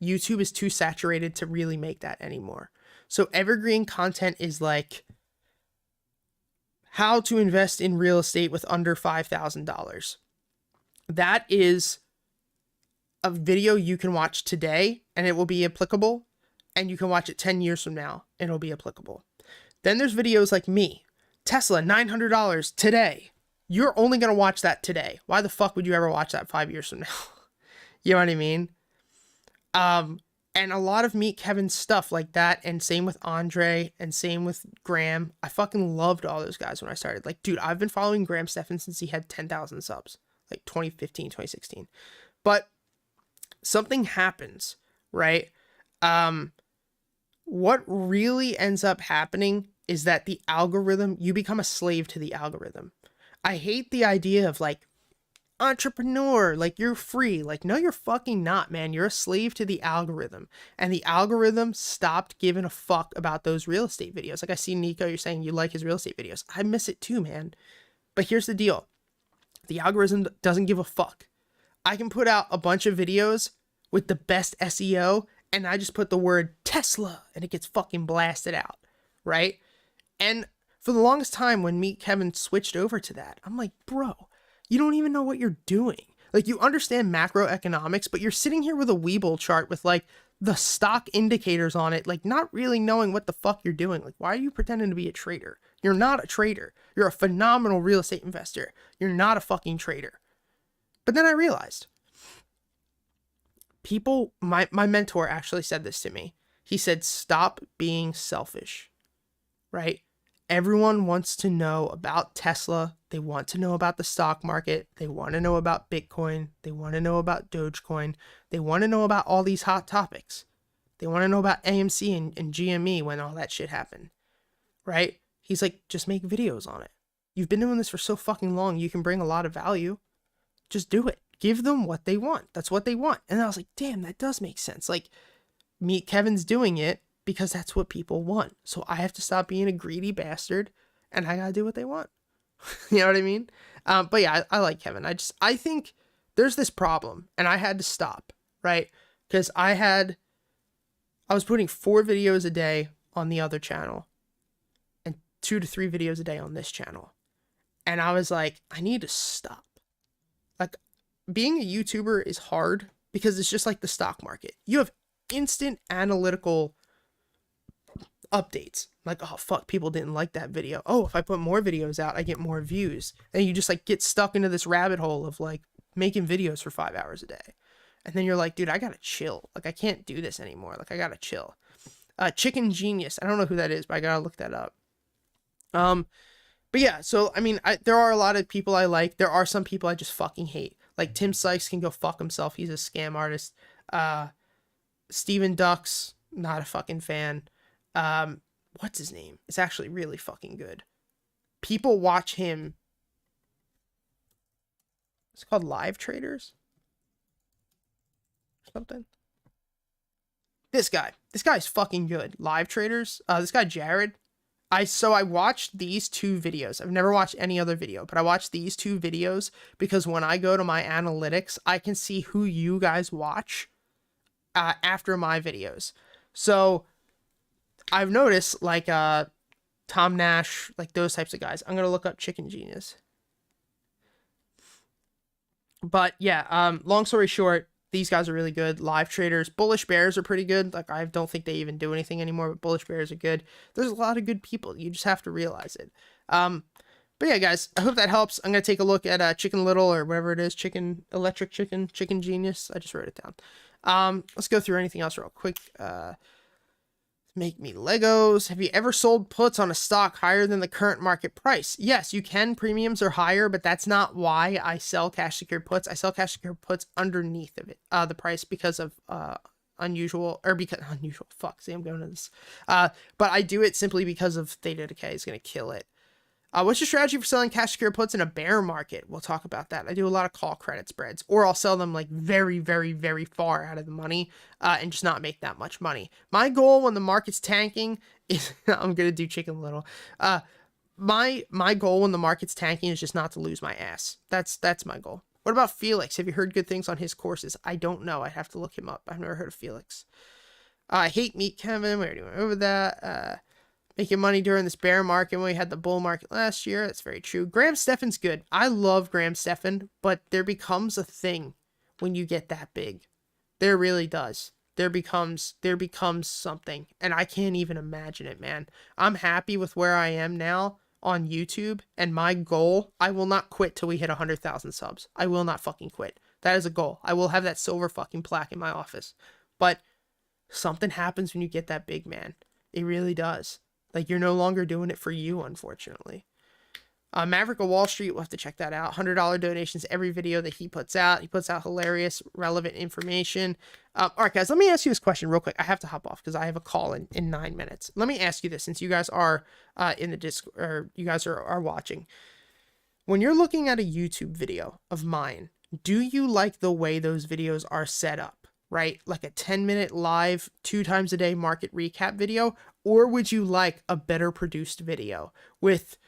YouTube is too saturated to really make that anymore. So evergreen content is like how to invest in real estate with under $5,000. That is a video you can watch today and it will be applicable. And you can watch it 10 years from now and it'll be applicable. Then there's videos like me. Tesla, $900 today. You're only going to watch that today. Why the fuck would you ever watch that 5 years from now? You know what I mean? And a lot of Meet Kevin stuff like that. And same with Andre and same with Graham. I fucking loved all those guys when I started. Like, dude, I've been following Graham Stephan since he had 10,000 subs. Like 2015, 2016. But something happens, right? What really ends up happening is that the algorithm, you become a slave to the algorithm. I hate the idea of like entrepreneur, like you're free. Like, no, you're fucking not, man. You're a slave to the algorithm. And the algorithm stopped giving a fuck about those real estate videos. Like I see Nico, you're saying you like his real estate videos. I miss it too, man. But here's the deal. The algorithm doesn't give a fuck. I can put out a bunch of videos with the best SEO and I just put the word Tesla and it gets fucking blasted out, right? And for the longest time when Meet Kevin switched over to that, I'm like, bro, you don't even know what you're doing. Like, you understand macroeconomics, but you're sitting here with a Webull chart with like the stock indicators on it, like not really knowing what the fuck you're doing. Like, why are you pretending to be a trader? You're not a trader. You're a phenomenal real estate investor. You're not a fucking trader. But then I realized people, my mentor actually said this to me. He said, stop being selfish, right? Everyone wants to know about Tesla. They want to know about the stock market. They want to know about Bitcoin. They want to know about Dogecoin. They want to know about all these hot topics. They want to know about AMC and GME when all that shit happened, right? He's like, just make videos on it. You've been doing this for so fucking long. You can bring a lot of value. Just do it. Give them what they want. That's what they want. And I was like, damn, that does make sense. Like, Meet Kevin's doing it because that's what people want. So I have to stop being a greedy bastard and I gotta do what they want. You know what I mean? But yeah, I like Kevin. I think there's this problem and I had to stop, right? Because I was putting 4 videos a day on the other channel and 2 to 3 videos a day on this channel. And I was like, I need to stop. Like, being a YouTuber is hard because it's just like the stock market. You have instant analytical updates. Like, oh fuck, people didn't like that video. Oh, if I put more videos out, I get more views. And you just like get stuck into this rabbit hole of like making videos for 5 hours a day. And then you're like, dude, I gotta chill. Like, I can't do this anymore. Like, I gotta chill. Chicken Genius. I don't know who that is, but I gotta look that up. But yeah, so I mean, there are a lot of people I like. There are some people I just fucking hate. Like Tim Sykes can go fuck himself. He's a scam artist. Steven Ducks, not a fucking fan. What's his name? It's actually really fucking good. People watch him. It's called Live Traders. Something. This guy's fucking good. Live Traders. This guy Jared. I watched these 2 videos. I've never watched any other video, but I watched these 2 videos because when I go to my analytics, I can see who you guys watch after my videos. So I've noticed like Tom Nash, like those types of guys. I'm gonna look up Chicken Genius. But yeah, long story short, these guys are really good. Live Traders. Bullish Bears are pretty good. Like, I don't think they even do anything anymore, but Bullish Bears are good. There's a lot of good people. You just have to realize it. But yeah, guys, I hope that helps. I'm going to take a look at Chicken Little or whatever it is. Chicken Genius. I just wrote it down. Let's go through anything else real quick. Make me Legos. Have you ever sold puts on a stock higher than the current market price? Yes, you can. Premiums are higher, but that's not why I sell cash secured puts. I sell cash secured puts underneath of it, the price because of unusual. Fuck, see, I'm going to this. But I do it simply because of theta decay is going to kill it. What's your strategy for selling cash secured puts in a bear market? We'll talk about that. I do a lot of call credit spreads, or I'll sell them like very, very, very far out of the money and just not make that much money. My goal when the market's tanking is I'm going to do Chicken Little. My goal when the market's tanking is just not to lose my ass. That's my goal. What about Felix? Have you heard good things on his courses? I don't know. I'd have to look him up. I've never heard of Felix. I hate Meet Kevin. We already went over that. Making money during this bear market when we had the bull market last year. That's very true. Graham Stephan's good. I love Graham Stephan, but there becomes a thing when you get that big. There really does. There becomes something, and I can't even imagine it, man. I'm happy with where I am now on YouTube, and my goal, I will not quit till we hit 100,000 subs. I will not fucking quit. That is a goal. I will have that silver fucking plaque in my office. But something happens when you get that big, man. It really does. Like, you're no longer doing it for you, unfortunately. Maverick of Wall Street, we'll have to check that out. $100 donations every video that he puts out. He puts out hilarious, relevant information. All right, guys, let me ask you this question real quick. I have to hop off because I have a call in 9 minutes. Let me ask you this, since you guys are in the Discord, or you guys are watching. When you're looking at a YouTube video of mine, do you like the way those videos are set up? Right? Like a 10-minute live 2 times a day market recap video? Or would you like a better produced video with,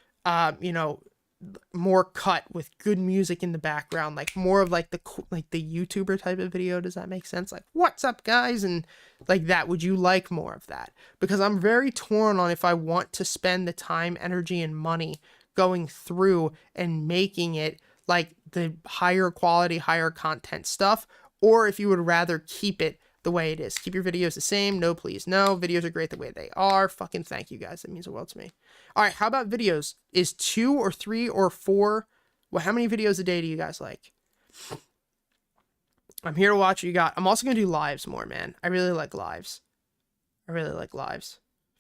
more cut with good music in the background, like more of like the YouTuber type of video? Does that make sense? Like, what's up, guys? And like that. Would you like more of that? Because I'm very torn on if I want to spend the time, energy, and money going through and making it like the higher quality, higher content stuff, or if you would rather keep it the way it is. Keep your videos the same. No, please. No. Videos are great the way they are. Fucking thank you, guys. That means the world to me. All right. How about videos? Is 2 or 3 or 4? Well, how many videos a day do you guys like? I'm here to watch what you got. I'm also going to do lives more, man. I really like lives.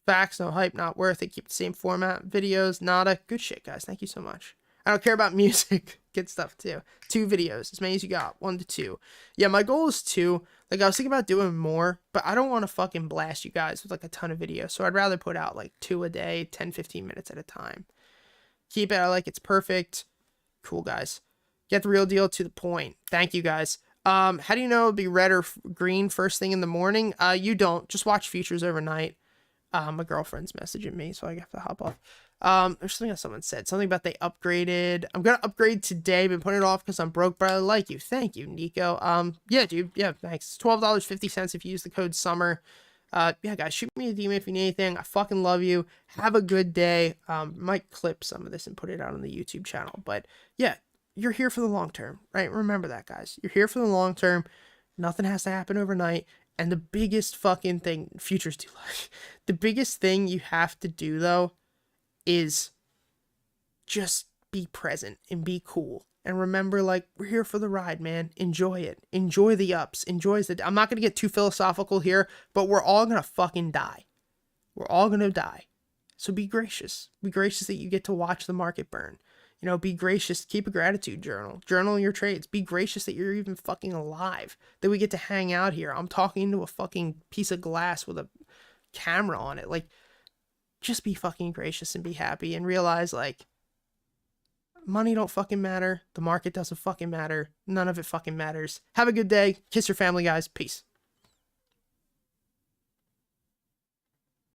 Facts, no hype, not worth it. Keep the same format. Videos, nada. Good shit, guys. Thank you so much. I don't care about music. Good stuff too. 2 videos, as many as you got. 1 to 2. Yeah, my goal is 2. Like, I was thinking about doing more, but I don't want to fucking blast you guys with like a ton of videos. So I'd rather put out like 2 a day, 10, 15 minutes at a time. Keep it. I like it's perfect. Cool, guys. Get the real deal to the point. Thank you guys. How do you know it'll be red or green first thing in the morning? You don't. Just watch futures overnight. My girlfriend's messaging me, so I have to hop off. There's something else someone said. Something about they upgraded. I'm gonna upgrade today, been putting it off because I'm broke, but I like you. Thank you, Nico. Yeah, dude. Yeah, thanks. $12.50 if you use the code SUMMER. Yeah, guys, shoot me a DM if you need anything. I fucking love you. Have a good day. Might clip some of this and put it out on the YouTube channel. But yeah, you're here for the long term, right? Remember that, guys. You're here for the long term. Nothing has to happen overnight. And the biggest fucking thing, futures do like, the biggest thing you have to do though is just be present and be cool. And remember, like, we're here for the ride, man. Enjoy it. Enjoy the ups. Enjoy the... I'm not going to get too philosophical here, but we're all going to fucking die. We're all going to die. So be gracious. Be gracious that you get to watch the market burn. You know, be gracious. Keep a gratitude journal. Journal your trades. Be gracious that you're even fucking alive. That we get to hang out here. I'm talking to a fucking piece of glass with a camera on it. Like, just be fucking gracious and be happy and realize, like, money don't fucking matter. The market doesn't fucking matter. None of it fucking matters. Have a good day. Kiss your family, guys. Peace.